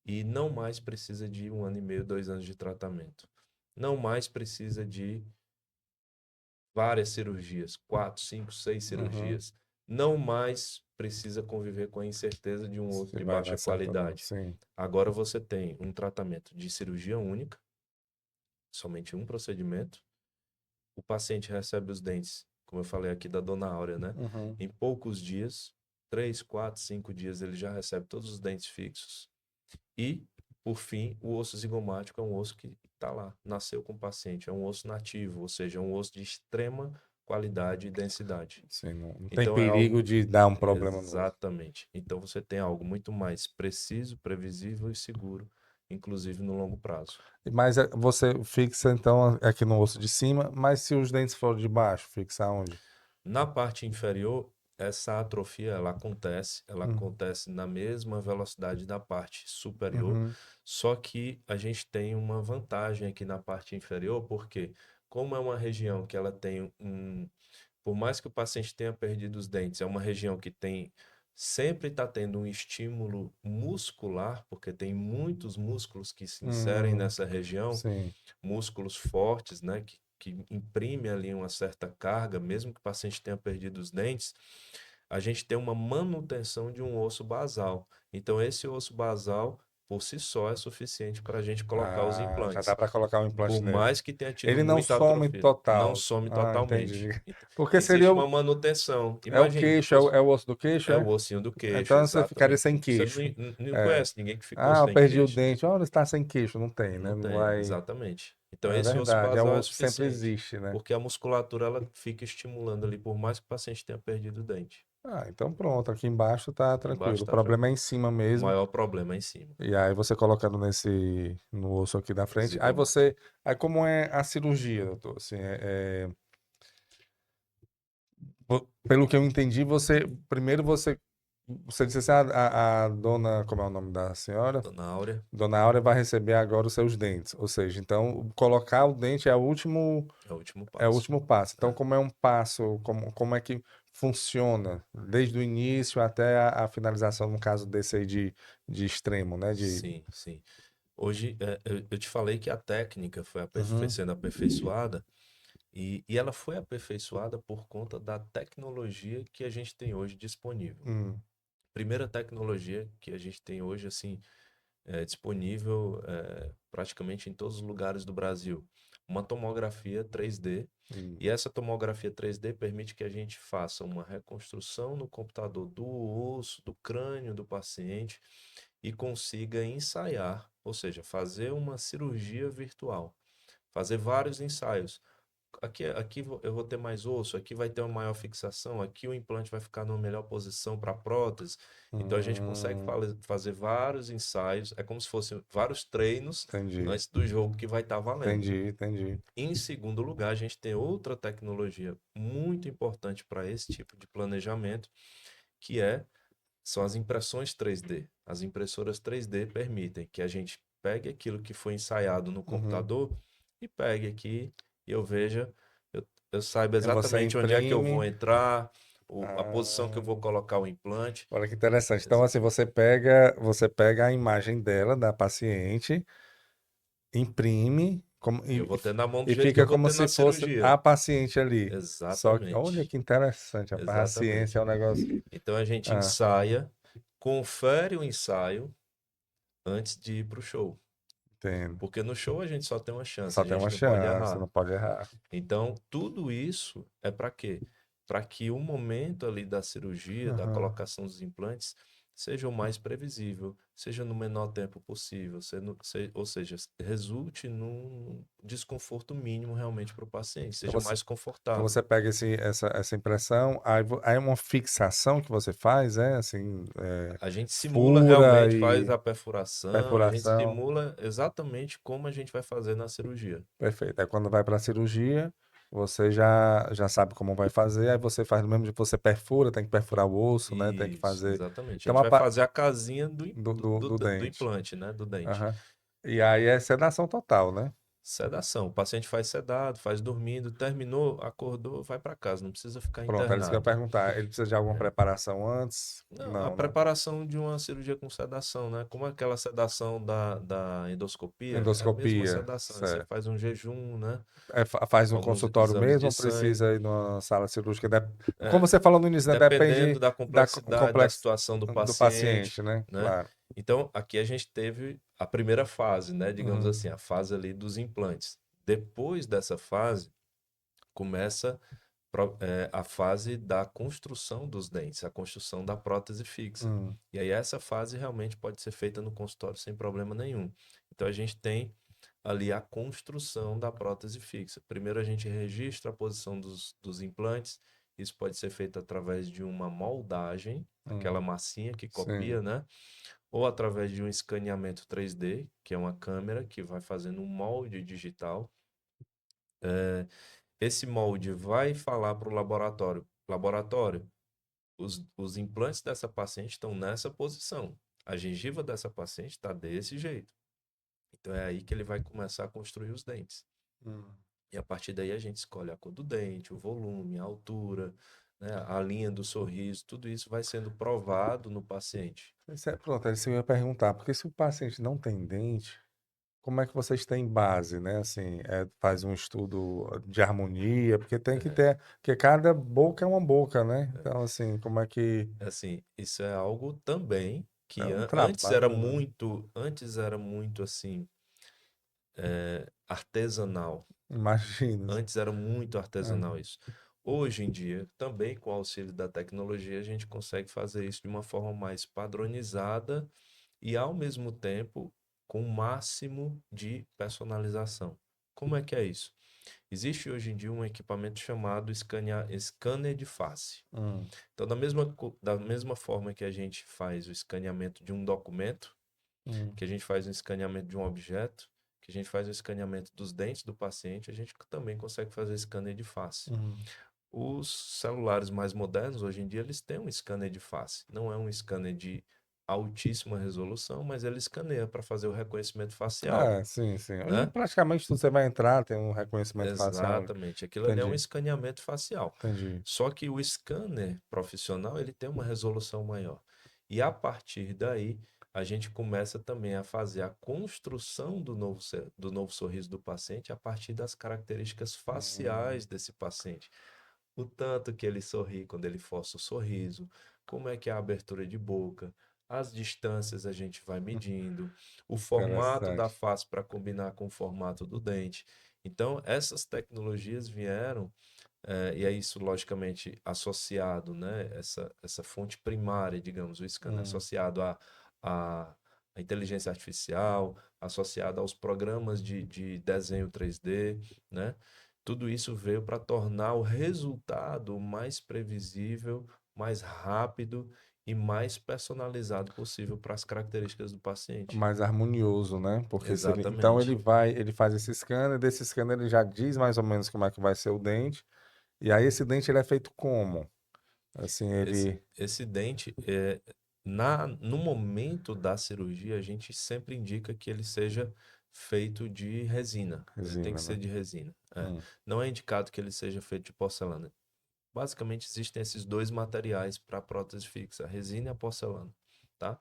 e não mais precisa de 1 ano e meio, 2 anos de tratamento. Não mais precisa de várias cirurgias, 4, 5, 6 Uhum. cirurgias. Não mais precisa conviver com a incerteza de um osso Se de vai baixa dar certo ou não. qualidade. Sim. Agora você tem um tratamento de cirurgia única, somente um procedimento. O paciente recebe os dentes, como eu falei aqui da Dona Áurea, né? Uhum. Em poucos dias, 3, 4, 5 dias, ele já recebe todos os dentes fixos. E, por fim, o osso zigomático é um osso que está lá, nasceu com o paciente, é um osso nativo, ou seja, é um osso de extrema qualidade e densidade. Sim, não tem Então é perigo algo de dar um problema no osso. exatamente. Então você tem algo muito mais preciso, previsível e seguro, inclusive no longo prazo. Mas você fixa então aqui no osso de cima, mas se os dentes forem de baixo, fixa onde? Na parte inferior, essa atrofia ela Hum. acontece na mesma velocidade da parte superior, Uhum. só que a gente tem uma vantagem aqui na parte inferior, porque como é uma região que ela tem por mais que o paciente tenha perdido os dentes, é uma região que sempre está tendo um estímulo muscular, porque tem muitos músculos que se inserem Hum, nessa região, sim. músculos fortes, né, que imprime ali uma certa carga, mesmo que o paciente tenha perdido os dentes, a gente tem uma manutenção de um osso basal. Então, esse osso basal, por si só, é suficiente para a gente colocar os Ah, já implantes. dá para colocar um Por implante nele. mais que tenha tido Ele não muita some atrofia, não total. some Ah, entendi. totalmente. Porque seria Existe uma manutenção. é o Imagine, queixo, é o osso do queixo, é é? o ossinho do queixo, Então você ficaria exatamente. sem Você não, queixo. não É. conhece ninguém que ficou Ah, eu sem perdi o queixo. dente. Olha, está sem queixo. Não tem, né? Não Não tem, vai. exatamente. Então É esse osso verdade. É o basal é osso que sempre suficiente, existe, né? porque a musculatura ela fica estimulando ali, por mais que o paciente tenha perdido o dente. Ah, então pronto. Aqui embaixo tá Embaixo tranquilo. O está problema é tranquilo. em cima O mesmo. maior problema é em cima, E aí você colocando no osso aqui da frente. zigomático. Aí como é a cirurgia, doutor? Assim, pelo que eu entendi, primeiro você disse assim, a dona, como é o nome da senhora? Dona Áurea, Dona Áurea vai receber agora os seus dentes. Ou seja, então colocar o dente é o último é o passo. último passo. Então, É. como é um passo, como é que funciona desde o início até a finalização, no caso desse aí de extremo, né? Sim, sim. Hoje, eu te falei que a técnica foi Uhum. sendo aperfeiçoada e ela foi aperfeiçoada por conta da tecnologia que a gente tem hoje disponível. Hum, Primeira tecnologia que a gente tem hoje, assim, disponível praticamente em todos os lugares do Brasil. Uma tomografia 3D. hum, E essa tomografia 3D permite que a gente faça uma reconstrução no computador do osso, do crânio do paciente e consiga ensaiar, ou seja, fazer uma cirurgia virtual, fazer vários ensaios. Eu vou ter mais osso, aqui vai ter uma maior fixação, aqui o implante vai ficar numa melhor posição para a prótese. Então a gente consegue hum, fazer vários ensaios, é como se fossem vários treinos entendi, antes do jogo que vai estar valendo. entendi. Em segundo lugar, a gente tem outra tecnologia muito importante para esse tipo de planejamento, que são as impressões 3D. As impressoras 3D permitem que a gente pegue aquilo que foi ensaiado no Uhum. computador e pegue aqui e eu veja, eu saiba E você exatamente onde é que eu vou imprime. entrar, a posição que eu vou Ah, colocar o implante. olha que interessante. Então, Exa- assim, você pega a imagem dela, da paciente, imprime Eu vou ter na mão do e jeito que eu fica vou como ter na se fosse a cirurgia. paciente ali. Só que, olha Exatamente. que interessante, rapaz, a ciência Exatamente. é um negócio. Então a gente Ah, ensaia, confere o ensaio antes de ir para o show. entendo. Porque no show a gente só tem uma chance, Só a tem uma gente não pode chance, errar. não pode errar. Então, tudo isso é para quê? Para que o momento ali da cirurgia, da Aham. colocação dos implantes, seja o mais previsível, seja no menor tempo possível, ou seja, resulte num desconforto mínimo realmente para o paciente, Então seja você, mais então confortável. você pega essa impressão, aí é uma fixação que você faz, assim, A gente simula fura realmente, faz e a perfuração, a gente perfuração. simula exatamente como a gente vai fazer na cirurgia. Perfeito. Aí quando vai para a cirurgia, você já sabe como vai fazer, aí você faz do mesmo jeito, você perfura, tem que perfurar o osso, né? Tem que Isso, fazer. exatamente. A Tem gente uma vai fazer a casinha do do dente. implante, né? Do dente. Aham. E aí é sedação total, né? Sedação. O paciente faz sedado, faz dormindo, terminou, acordou, vai para casa, não precisa ficar Pronto, era isso que eu ia internado. perguntar. Ele precisa de alguma preparação antes? Não, a Não, né? preparação de uma cirurgia com sedação, né? Como aquela sedação da endoscopia, é a mesma Endoscopia, sedação. Aí você certo. faz um jejum, né? Faz no Alguns consultório exames mesmo de ou precisa sangue. ir numa sala cirúrgica? Como É, você falou no início, né? dependendo Depende da da complexidade da complexo situação do do paciente, paciente, né? né? Claro. Então, aqui a gente teve a primeira fase, né? Digamos Uhum. assim, a fase ali dos implantes. Depois dessa fase, começa a fase da construção dos dentes, a construção da prótese fixa. Uhum. E aí essa fase realmente pode ser feita no consultório sem problema nenhum. Então a gente tem ali a construção da prótese fixa. Primeiro a gente registra a posição dos implantes. Isso pode ser feito através de uma moldagem, aquela Uhum. massinha que Sim. copia, né? Ou através de um escaneamento 3D, que é uma câmera que vai fazendo um molde digital. Esse molde vai falar para o laboratório: laboratório, os implantes dessa paciente estão nessa posição. A gengiva dessa paciente está desse jeito. Então é aí que ele vai começar a construir os dentes. Uhum. E a partir daí a gente escolhe a cor do dente, o volume, a altura, né, a linha do sorriso, tudo isso vai sendo provado no paciente. Pronto, aí você ia perguntar, porque se o paciente não tem dente, como é que vocês têm base, né? Assim, faz um estudo de harmonia, porque tem que ter, porque cada boca é uma boca, né? Então, assim, como é que Assim, isso é algo também é que um antes trabalho, né? antes era muito assim, artesanal. Imagina. Antes era muito artesanal É. isso. Hoje em dia, também com o auxílio da tecnologia, a gente consegue fazer isso de uma forma mais padronizada e, ao mesmo tempo, com o máximo de personalização. Como é que é isso? Existe hoje em dia um equipamento chamado scanner de face. Hum, Então, da mesma forma que a gente faz o escaneamento de um documento, hum, que a gente faz um escaneamento de um objeto, que a gente faz o escaneamento dos dentes do paciente, a gente também consegue fazer scanner de face. hum. Os celulares mais modernos, hoje em dia, eles têm um scanner de face. Não é um scanner de altíssima resolução, mas ele escaneia para fazer o reconhecimento facial, Sim, sim. Hoje né? praticamente tudo você vai entrar, tem um reconhecimento facial. Exatamente. Aquilo ali é um Entendi, escaneamento facial. entendi. Só que o scanner profissional, ele tem uma resolução maior. E a partir daí, a gente começa também a fazer a construção do novo sorriso do paciente a partir das características Hum, faciais desse paciente. O tanto que ele sorri quando ele força o sorriso, como é que é a abertura de boca, as distâncias a gente vai medindo, o formato da interessante. face para combinar com o formato do dente. Então, essas tecnologias vieram, e é isso, logicamente, associado, né? Essa fonte primária, digamos, o scanner, Hum. associado à à inteligência artificial, associado aos programas de desenho 3D, né? Tudo isso veio para tornar o resultado mais previsível, mais rápido e mais personalizado possível para as características do paciente. Mais harmonioso, né? Porque se ele, então Exatamente. ele faz esse scanner, desse scanner ele já diz mais ou menos como é que vai ser o dente. E aí esse dente ele é feito como? Assim, Esse dente, no momento da cirurgia, a gente sempre indica que ele seja feito de resina. Ele tem resina, que ser né? de resina. Hum, Não é indicado que ele seja feito de porcelana. Basicamente, existem esses dois materiais para a prótese fixa, a resina e a porcelana, tá?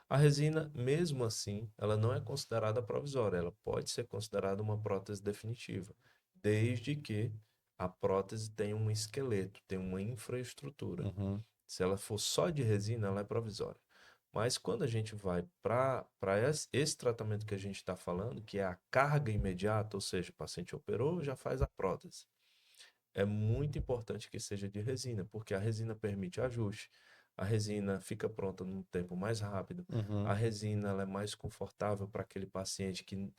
A resina, mesmo assim, ela não é considerada provisória, ela pode ser considerada uma prótese definitiva, desde que a prótese tenha um esqueleto, tenha uma infraestrutura. uhum, Se ela for só de resina, ela é provisória. Mas quando a gente vai para esse tratamento que a gente está falando, que é a carga imediata, ou seja, o paciente operou, já faz a prótese. É muito importante que seja de resina, porque a resina permite ajuste, a resina fica pronta num tempo mais rápido. A Uhum. resina ela é mais confortável para aquele paciente que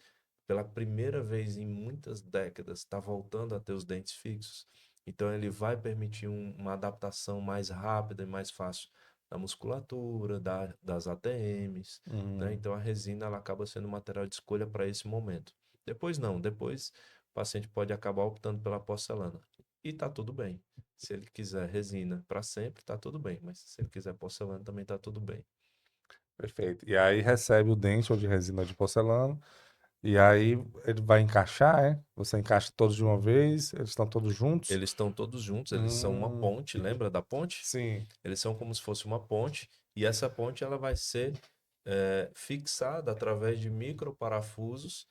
pela primeira vez em muitas décadas está voltando a ter os dentes fixos. Então ele vai permitir uma adaptação mais rápida e mais fácil da musculatura, das ATMs, né? Uhum. Então a resina ela acaba sendo o material de escolha para esse momento. Depois não, depois o paciente pode acabar optando pela porcelana. E tá tudo bem. Se ele quiser resina para sempre, tá tudo bem. Mas se ele quiser porcelana, também tá tudo bem. Perfeito. E aí recebe o dente ou de resina ou de porcelana, e aí ele vai encaixar, é? Você encaixa todos de uma vez, eles estão todos juntos? Eles estão todos juntos, eles são uma Hum, ponte, lembra da ponte? sim. Eles são como se fosse uma ponte, e essa ponte ela vai ser fixada através de microparafusos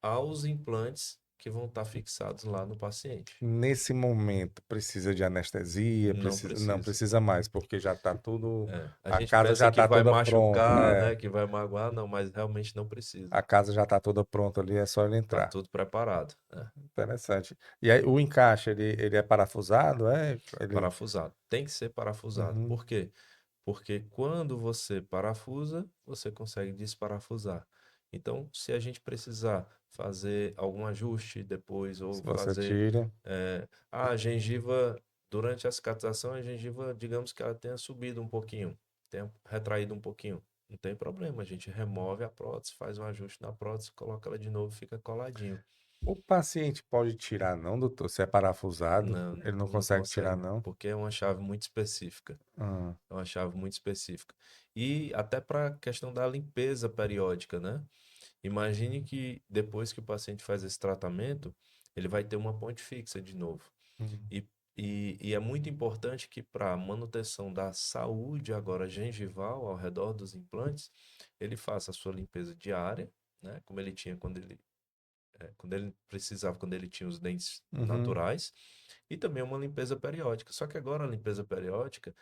aos implantes que vão estar fixados lá no paciente. Nesse momento, precisa de anestesia, Não não precisa. precisa mais, porque já está tudo, A a gente casa já pensa que está vai toda pronta, machucar, é, né? Que vai magoar, não, mas realmente não precisa. a casa já está toda pronta ali, é só ele Tá entrar. tudo preparado, né? Interessante. E aí o encaixe, ele é parafusado, é? Ele... Parafusado. Tem que ser parafusado. Uhum, Por quê? Porque quando você parafusa, você consegue desparafusar. Então, se a gente precisar fazer algum ajuste depois ou se você fazer tira. a gengiva durante a cicatrização, a gengiva, digamos que ela tenha subido um pouquinho, tenha retraído um pouquinho. Não tem problema, a gente remove a prótese, faz um ajuste na prótese, coloca ela de novo, fica coladinho. O paciente pode tirar, não, doutor? Se é parafusado, Não, ele não não consegue tirar, consegue, não? porque é uma chave muito específica. Ah, É uma chave muito específica. E até para a questão da limpeza periódica, né? Imagine que depois que o paciente faz esse tratamento, ele vai ter uma ponte fixa de novo. hum, E, e é muito importante que para a manutenção da saúde agora gengival ao redor dos implantes, ele faça a sua limpeza diária, né? Como ele tinha quando ele precisava, quando ele tinha os dentes uhum. naturais, e também uma limpeza periódica. Só que agora a limpeza periódica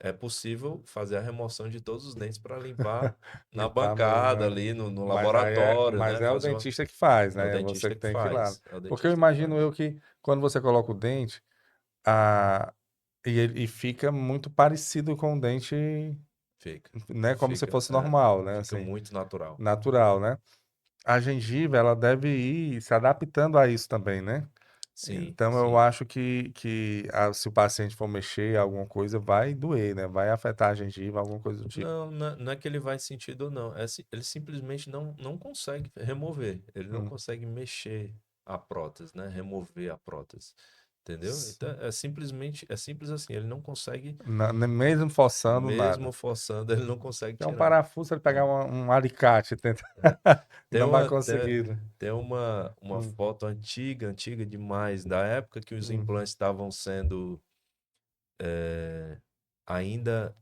é possível fazer a remoção de todos os dentes para limpar na Limpar mesmo, bancada né? ali, no Mas aí é, laboratório, mas né? é o Fazer uma... dentista que faz, É o né? É você dentista que que tem que ir lá. faz. É o Porque eu dentista que imagino faz. eu que quando você coloca o dente, a... e fica muito parecido com o dente, Fica. né? Como se Fica, fosse normal, né? fica Assim, muito natural. natural, né? A gengiva, ela deve ir se adaptando a isso também, né? Sim, Então, eu sim. acho que se o paciente for mexer em alguma coisa, vai doer, né? Vai afetar a gengiva, alguma coisa do tipo. Não, não é que ele vai sentir dor, não. Ele simplesmente não consegue remover. Ele não Hum. consegue mexer a prótese, né? Remover a prótese. Entendeu? Então é simples assim. Ele não consegue, Mesmo forçando, nada. mesmo forçando, ele não consegue É um tirar. parafuso, ele pegar É, um alicate, tenta... é. Tem não vai uma, tem, conseguir, né? tem uma Hum, foto antiga, antiga demais, da época que os hum. implantes estavam sendo ainda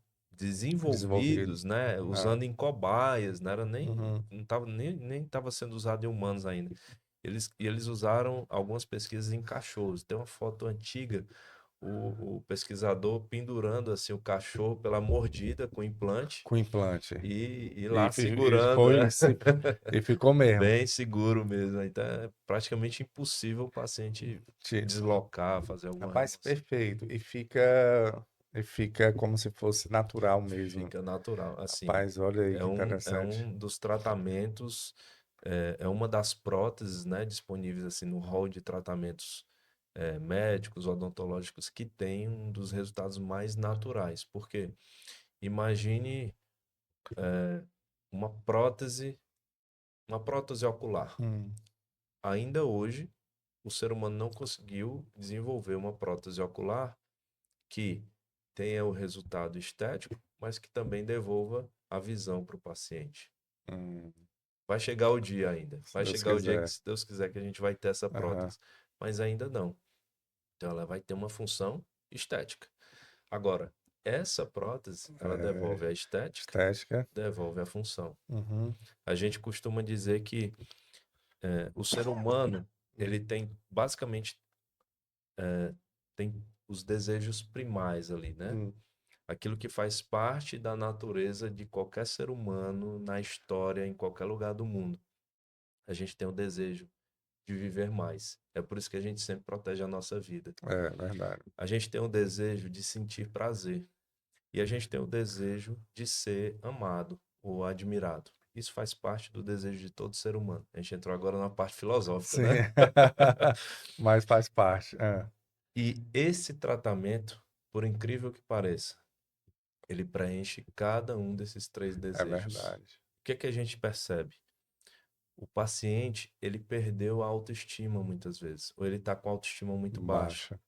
Desenvolvido. desenvolvidos, né? Ah, Usando em cobaias, não era uhum. não tava, nem estava sendo usado em humanos ainda. Eles usaram algumas pesquisas em cachorros. Tem uma foto antiga, o pesquisador pendurando assim o cachorro pela mordida com implante Com implante. e E, lá e segurando, foi, né? e ficou mesmo. Bem seguro mesmo. Então é praticamente impossível o paciente deslocar, fazer alguma Rapaz, remoção. perfeito. E fica como se fosse natural mesmo. Fica natural. Assim, Rapaz, olha aí que é interessante. um dos tratamentos, é uma das próteses, né, disponíveis assim no hall de tratamentos médicos, odontológicos, que tem um dos resultados mais naturais. Porque imagine uma prótese, uma prótese ocular. Hum, Ainda hoje, o ser humano não conseguiu desenvolver uma prótese ocular que tenha o resultado estético, mas que também devolva a visão para o paciente. hum, Vai chegar o dia ainda. se Vai Deus chegar o dia que, quiser. se Deus quiser, que a gente vai ter essa Aham. prótese. Mas ainda não. Então ela vai ter uma função estética. Agora, essa prótese, ela É, devolve a estética, estética. devolve a função. Uhum. A gente costuma dizer que o ser humano, ele tem basicamente tem os desejos primais ali, né? Hum, Aquilo que faz parte da natureza de qualquer ser humano na história, em qualquer lugar do mundo. A gente tem o desejo de viver mais. É por isso que a gente sempre protege a nossa vida. é verdade. A gente tem o desejo de sentir prazer. E a gente tem o desejo de ser amado ou admirado. Isso faz parte do desejo de todo ser humano. A gente entrou agora na parte filosófica, Sim. né? Mas faz parte. E esse tratamento, por incrível que pareça, ele preenche cada um desses três É desejos. verdade. O que é que a gente percebe? O paciente, ele perdeu a autoestima muitas vezes, ou ele está com a autoestima muito baixa. Baixa.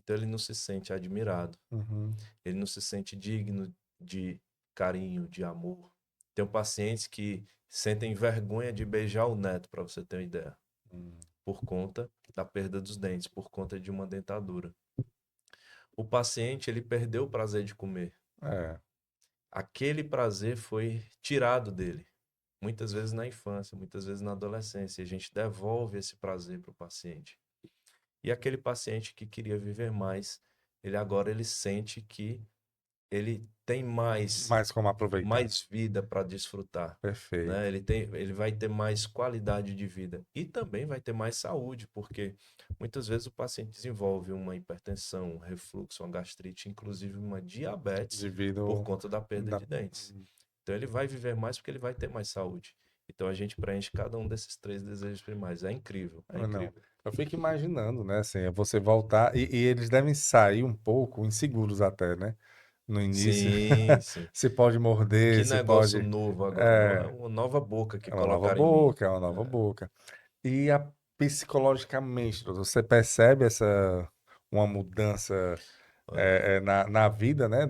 Então ele não se sente admirado, Uhum. ele não se sente digno de carinho, de amor. Tem pacientes que sentem vergonha de beijar o neto, para você ter uma ideia, Hum. por conta da perda dos dentes, por conta de uma dentadura. O paciente, ele perdeu o prazer de comer. É, Aquele prazer foi tirado dele. Muitas vezes na infância, muitas vezes na adolescência. E a gente devolve esse prazer para o paciente. E aquele paciente que queria viver mais, ele sente que ele tem mas como aproveitar? mais vida para desfrutar, né? Perfeito. Ele vai ter mais qualidade de vida e também vai ter mais saúde, porque muitas vezes o paciente desenvolve uma hipertensão, um refluxo, uma gastrite, inclusive uma diabetes por Devido conta da perda da... de dentes. Então ele vai viver mais porque ele vai ter mais saúde. Então a gente preenche cada um desses três desejos primários. É incrível, é Não. incrível. Eu fico imaginando, né? Assim, é você voltar e eles devem sair um pouco inseguros até, né? No início. Sim, sim. Se pode Que morder, se negócio pode. novo agora. É É, uma nova boca que é uma nova colocaram em mim. boca, é uma nova boca. E psicologicamente, doutor, você percebe uma mudança Olha, na vida, né,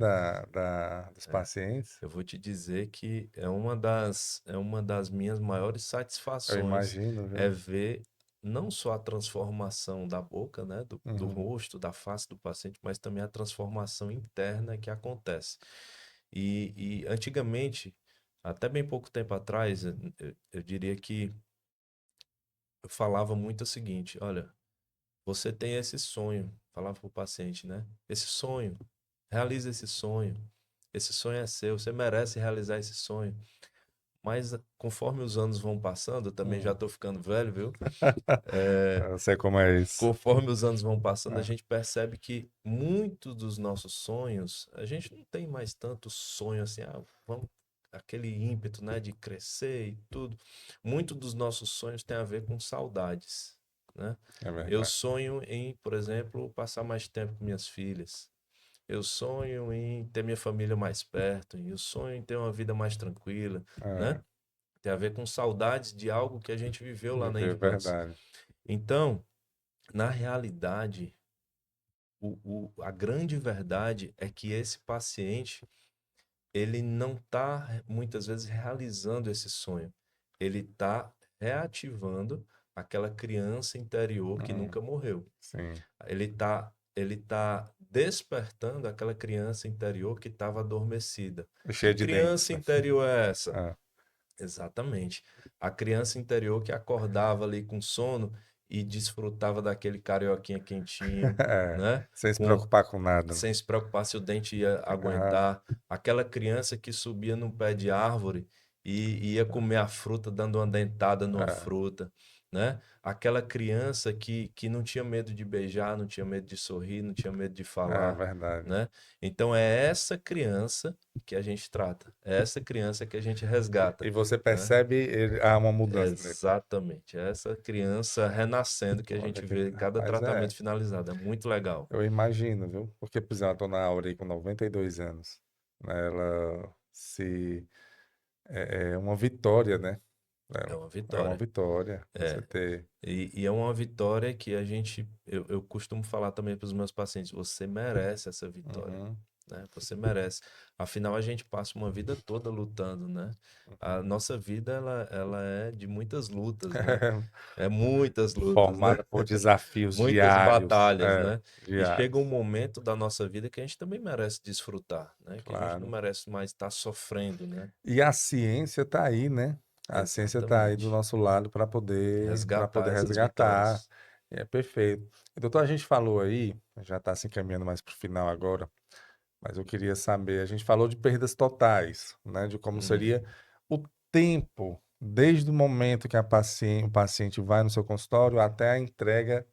dos é, pacientes? eu vou te dizer que é uma das minhas maiores Eu satisfações imagino, é viu? ver não só a transformação da boca, né, do Uhum. rosto, da face do paciente, mas também a transformação interna que acontece. E antigamente, até bem pouco tempo atrás, eu diria que eu falava muito o seguinte: olha, você tem esse sonho, falava para o paciente, né? Esse sonho, realiza esse sonho. Esse sonho é seu, você merece realizar esse sonho. Mas conforme os anos vão passando, eu também já Hum. estou ficando velho, viu? Eu sei como é isso. Conforme os anos vão passando, a É, gente percebe que muitos dos nossos sonhos, a gente não tem mais tanto sonho assim, vamos, aquele ímpeto, né, de crescer e tudo. Muito dos nossos sonhos tem a ver com saudades, né? é Eu verdade. sonho em, por exemplo, passar mais tempo com minhas filhas. Eu sonho em ter minha família mais perto. Eu sonho em ter uma vida mais tranquila, né? É, Tem a ver com saudades de algo que a gente viveu lá na viver infância. verdade. Então, na realidade, a grande verdade é que esse paciente, ele não está muitas vezes realizando esse sonho. Ele está reativando aquela criança interior que Hum, nunca morreu. sim. Ele tá despertando aquela criança interior que estava adormecida. Que Cheio de dentes, criança né? interior é essa? É, Exatamente. A criança interior que acordava ali com sono e desfrutava daquele carioquinha quentinho, é, né? sem se Com, preocupar com nada. sem se preocupar se o dente ia Ah, aguentar. Aquela criança que subia num pé de árvore e ia comer a fruta dando uma dentada numa é, fruta, né? Aquela criança que não tinha medo de beijar, não tinha medo de sorrir, não tinha medo de é falar, verdade. né? Então é essa criança que a gente trata, é essa criança que a gente resgata, E você né? percebe uma mudança nele. Exatamente, é essa criança renascendo que a Olha gente que, vê em cada rapaz, tratamento finalizado. É muito legal. eu imagino, viu? Porque, por exemplo, a dona Aura aí com 92 anos, né? Ela se é uma vitória, né? É uma É uma vitória. vitória você É. ter. E é uma vitória que eu costumo falar também para os meus pacientes, você merece essa vitória, Uhum. né? Você merece. Afinal, a gente passa uma vida toda lutando, né? A nossa vida, ela é de muitas lutas, né? É muitas lutas, né? Formada por desafios Muitas diários, batalhas, né? E chega um diários, momento da nossa vida que a gente também merece desfrutar, né? Que a gente não claro. merece mais estar sofrendo, né? E a ciência está aí, né? A ciência está aí do Exatamente. nosso lado para poder Resgatar essas resgatar. vitórias. É perfeito. E, doutor, a gente falou aí, já está se encaminhando mais para o final agora, mas eu queria saber, a gente falou de perdas totais, né? De como Uhum, seria o tempo, desde o momento que o paciente vai no seu consultório até a entrega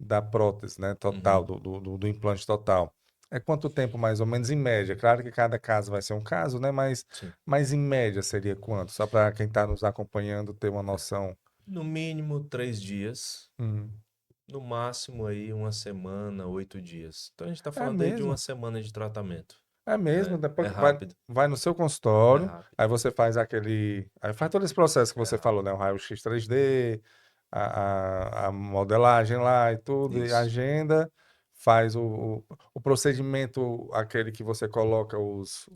da prótese, né? Total, uhum. do implante total. É quanto tempo, mais ou menos, em média? Claro que cada caso vai ser um caso, né? Sim. Mas em média seria quanto? Só para quem está nos acompanhando ter uma noção. No mínimo 3 dias, Hum. no máximo aí uma semana, 8 dias. Então a gente está É falando aí de uma mesmo? semana de tratamento, É mesmo? né? É Depois que vai, rápido, vai no seu é consultório, rápido, aí você faz aquele. Aí faz todo esse processo que é você rápido. falou, né? O raio-x 3D, a modelagem lá e tudo, e Isso. agenda, faz o procedimento, aquele que você coloca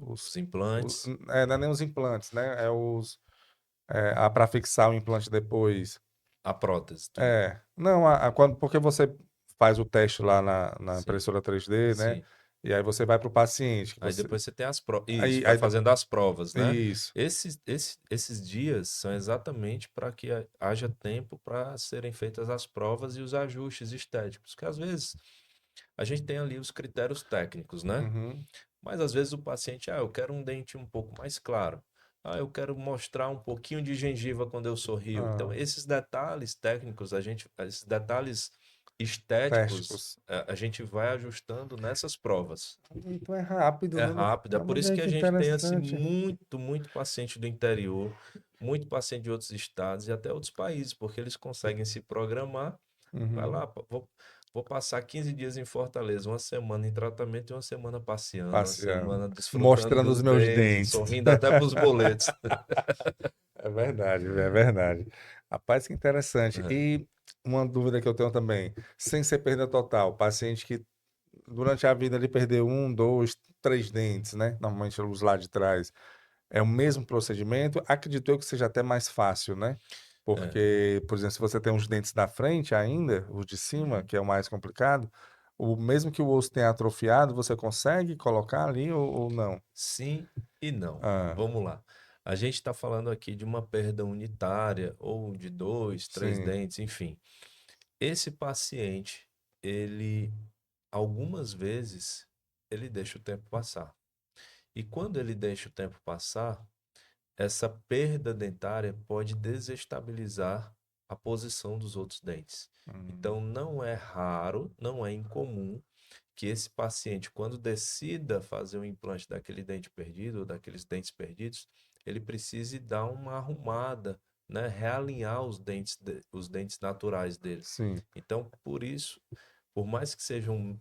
Os implantes, não é nem os implantes, né? Para fixar o implante depois. a prótese, tu diz. É, não, porque você faz o teste lá na Sim, impressora 3D, né? sim. E aí você vai para o paciente, que Aí você, depois você tem as provas. Isso, aí, vai aí, fazendo as provas, né? isso. Esses dias são exatamente para que haja tempo para serem feitas as provas e os ajustes estéticos. Que às vezes a gente tem ali os critérios técnicos, né? Uhum. Mas às vezes o paciente, eu quero um dente um pouco mais claro. Eu quero mostrar um pouquinho de gengiva quando eu sorrio. Então, Ah, esses detalhes técnicos, esses detalhes estéticos, testes. a gente vai ajustando nessas provas. Então é rápido, É né? rápido. É por Olha isso aí que a que gente tem assim interessante. muito paciente do interior, muito paciente de outros estados e até outros países, porque eles conseguem se programar. Vai Uhum. lá, vou passar 15 dias em Fortaleza, uma semana em tratamento e uma semana passeando, uma Passeando. semana desfrutando Mostrando os dos meus dentes, dentes. sorrindo até para os boletos. É verdade, é verdade. Rapaz, que interessante. É, E uma dúvida que eu tenho também, sem ser perda total, paciente que durante a vida ele perdeu um, dois, três dentes, né? Normalmente os lá de trás. É o mesmo procedimento? Acredito eu que seja até mais fácil, né? é. Porque, por exemplo, se você tem os dentes da frente ainda, os de cima, Uhum. que é o mais complicado, o mesmo que o osso tenha atrofiado, você consegue colocar ali ou não? Sim e não. Ah, Vamos lá. A gente está falando aqui de uma perda unitária ou de dois, três sim. dentes, enfim. Esse paciente, ele algumas vezes ele deixa o tempo passar. E quando ele deixa o tempo passar, essa perda dentária pode desestabilizar a posição dos outros dentes. Então, Hum, não é raro, não é incomum que esse paciente, quando decida fazer o implante daquele dente perdido ou daqueles dentes perdidos, ele precise dar uma arrumada, né? Realinhar os dentes naturais dele. sim. Então, por isso, por mais que sejam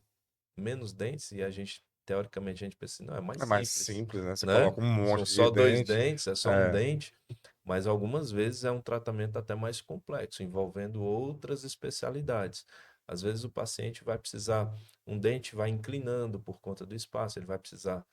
menos dentes, e a gente, teoricamente, a gente pensa, assim, não, é mais É mais simples, simples, né? Você né? coloca um São monte de só dois dente. dentes, é só um É. dente, mas algumas vezes é um tratamento até mais complexo, envolvendo outras especialidades. Às vezes o paciente vai precisar, um dente vai inclinando por conta do espaço, ele vai precisar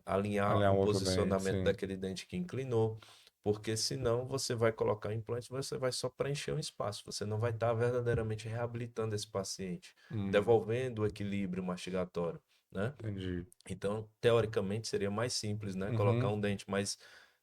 alinhar Aliar o um outro dente, posicionamento sim. daquele dente que inclinou, porque senão você vai colocar o implante, você vai só preencher um espaço, você não vai estar verdadeiramente reabilitando esse paciente, Hum, devolvendo o equilíbrio mastigatório, né? entendi. Então, teoricamente, seria mais simples, né? Colocar Uhum. um dente, mas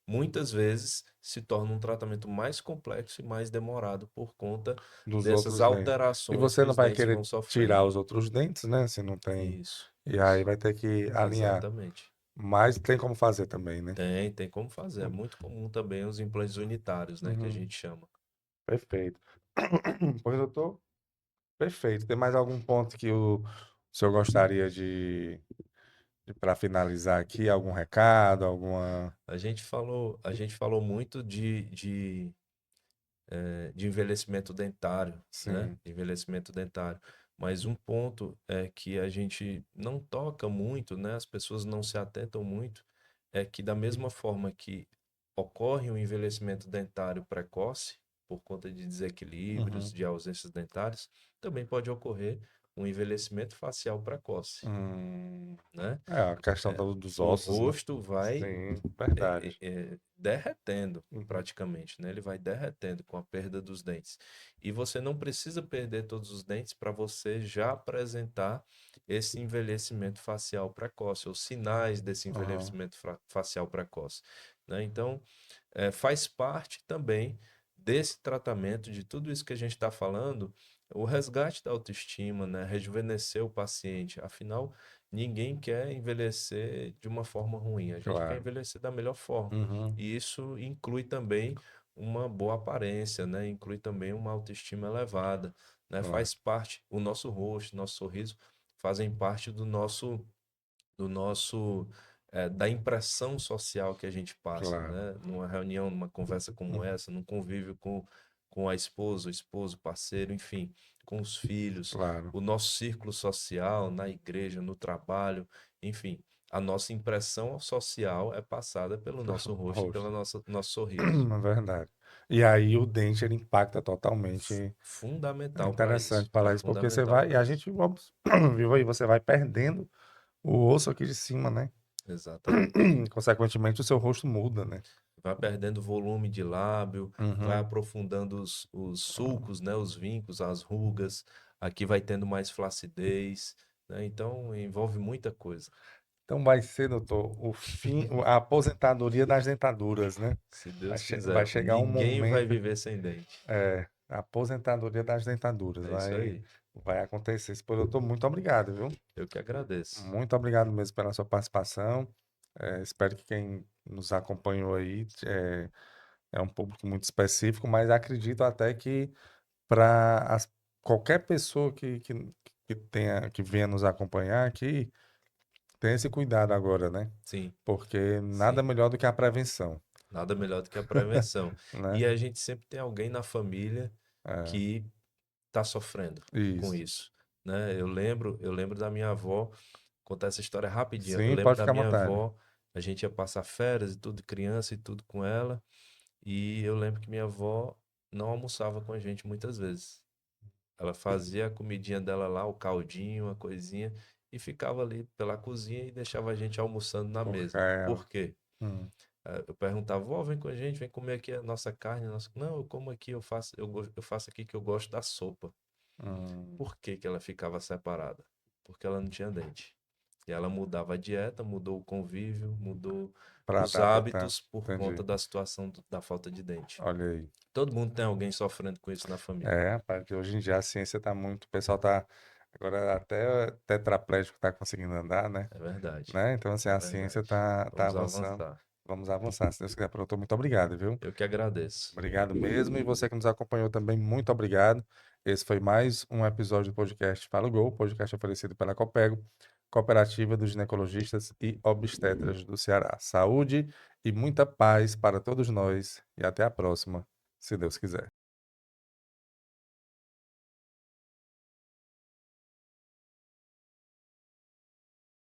muitas vezes se torna um tratamento mais complexo e mais demorado por conta Dos dessas outros dentes. E alterações você que não os vai dentes querer vão sofrendo. tirar os outros dentes, né? Se não tem. Isso, E aí vai ter que alinhar. exatamente. Mas tem como fazer também, né? Tem como fazer. É muito comum também os implantes unitários, né? Que a Uhum. gente chama. Perfeito. Pois eu tô perfeito. Tem mais algum ponto que o senhor gostaria de para finalizar aqui? Algum recado, alguma. A gente falou muito de envelhecimento dentário, né? Sim. De envelhecimento dentário. Mas um ponto é que a gente não toca muito, né? As pessoas não se atentam muito, é que da mesma forma que ocorre um envelhecimento dentário precoce, por conta de desequilíbrios, Uhum. de ausências dentárias, também pode ocorrer um envelhecimento facial precoce, Hum. né? É, a questão dos O ossos, né? rosto vai Sim, verdade. derretendo Uhum. praticamente, né? Ele vai derretendo com a perda dos dentes. E você não precisa perder todos os dentes para você já apresentar esse envelhecimento facial precoce, ou sinais desse Aham. envelhecimento facial precoce, né? Então, faz parte também desse tratamento, de tudo isso que a gente está falando, o resgate da autoestima, né? Rejuvenescer o paciente. Afinal, ninguém quer envelhecer de uma forma ruim, a gente quer Claro. envelhecer da melhor forma. Uhum. E isso inclui também uma boa aparência, né? Inclui também uma autoestima elevada, né? Claro. Faz parte, o nosso rosto, nosso sorriso fazem parte do nosso da impressão social que a gente passa, Claro, né? Numa reunião, numa conversa como essa, num convívio com a esposa, o esposo, o parceiro, enfim, com os filhos, claro. o nosso círculo social, na igreja, no trabalho, enfim, a nossa impressão social é passada pelo nosso O rosto e pelo rosto. nosso sorriso. É verdade. E aí o dente ele impacta totalmente. É Fundamental para interessante isso. falar isso, porque você Fundamental vai, e para a isso. gente viu aí, você vai perdendo o osso aqui de cima, né? Exatamente. Consequentemente, o seu rosto muda, né? Vai perdendo volume de lábio, vai Uhum. aprofundando os sulcos, né, os vincos, as rugas. Aqui vai tendo mais flacidez, né? Então envolve muita coisa. Então vai ser, doutor, a aposentadoria das dentaduras, né? Se Vai, Deus vai quiser, chegar um ninguém vai momento, viver sem dente. a aposentadoria das dentaduras, É isso aí. vai acontecer. Pô, doutor, muito obrigado, viu? Eu que agradeço. Muito obrigado mesmo pela sua participação. Espero que quem nos acompanhou aí é um público muito específico, mas acredito até que para qualquer pessoa que venha nos acompanhar aqui, tenha esse cuidado agora, né? Sim, Porque nada sim. melhor do que a prevenção, Nada melhor do que a prevenção. né? E a gente sempre tem alguém na família É, que está sofrendo com isso. isso, né? Eu lembro da minha avó, contar essa história rapidinho. Eu Sim, lembro pode da ficar à minha vontade. avó, a gente ia passar férias e tudo, criança e tudo com ela, e eu lembro que minha avó não almoçava com a gente muitas vezes. Ela fazia a comidinha dela lá, o caldinho, a coisinha, e ficava ali pela cozinha e deixava a gente almoçando na Porque, mesa. Por quê? hum, Eu perguntava, vó, vem com a gente, vem comer aqui a nossa carne. Não, eu como aqui, eu faço aqui que eu gosto da sopa. hum, Por que que ela ficava separada? Porque ela não tinha dente. E ela mudava a dieta, mudou o convívio, mudou para os adaptar. hábitos por conta Entendi. da situação da falta de dente. Olha aí. Todo mundo tem alguém sofrendo com isso na família. Rapaz, que hoje em dia a ciência tá muito. O pessoal tá. Agora até tetraplégico tá conseguindo andar, né? É verdade, Então, assim, é a ciência verdade. tá Vamos avançando. avançar. Vamos avançar, se Deus quiser. Doutor, muito obrigado, viu? Eu que agradeço. Obrigado mesmo. E você que nos acompanhou também, muito obrigado. Esse foi mais um episódio do podcast Fala o Gol, podcast oferecido pela Copego, Cooperativa dos Ginecologistas e Obstetras do Ceará. Saúde e muita paz para todos nós e até a próxima, se Deus quiser.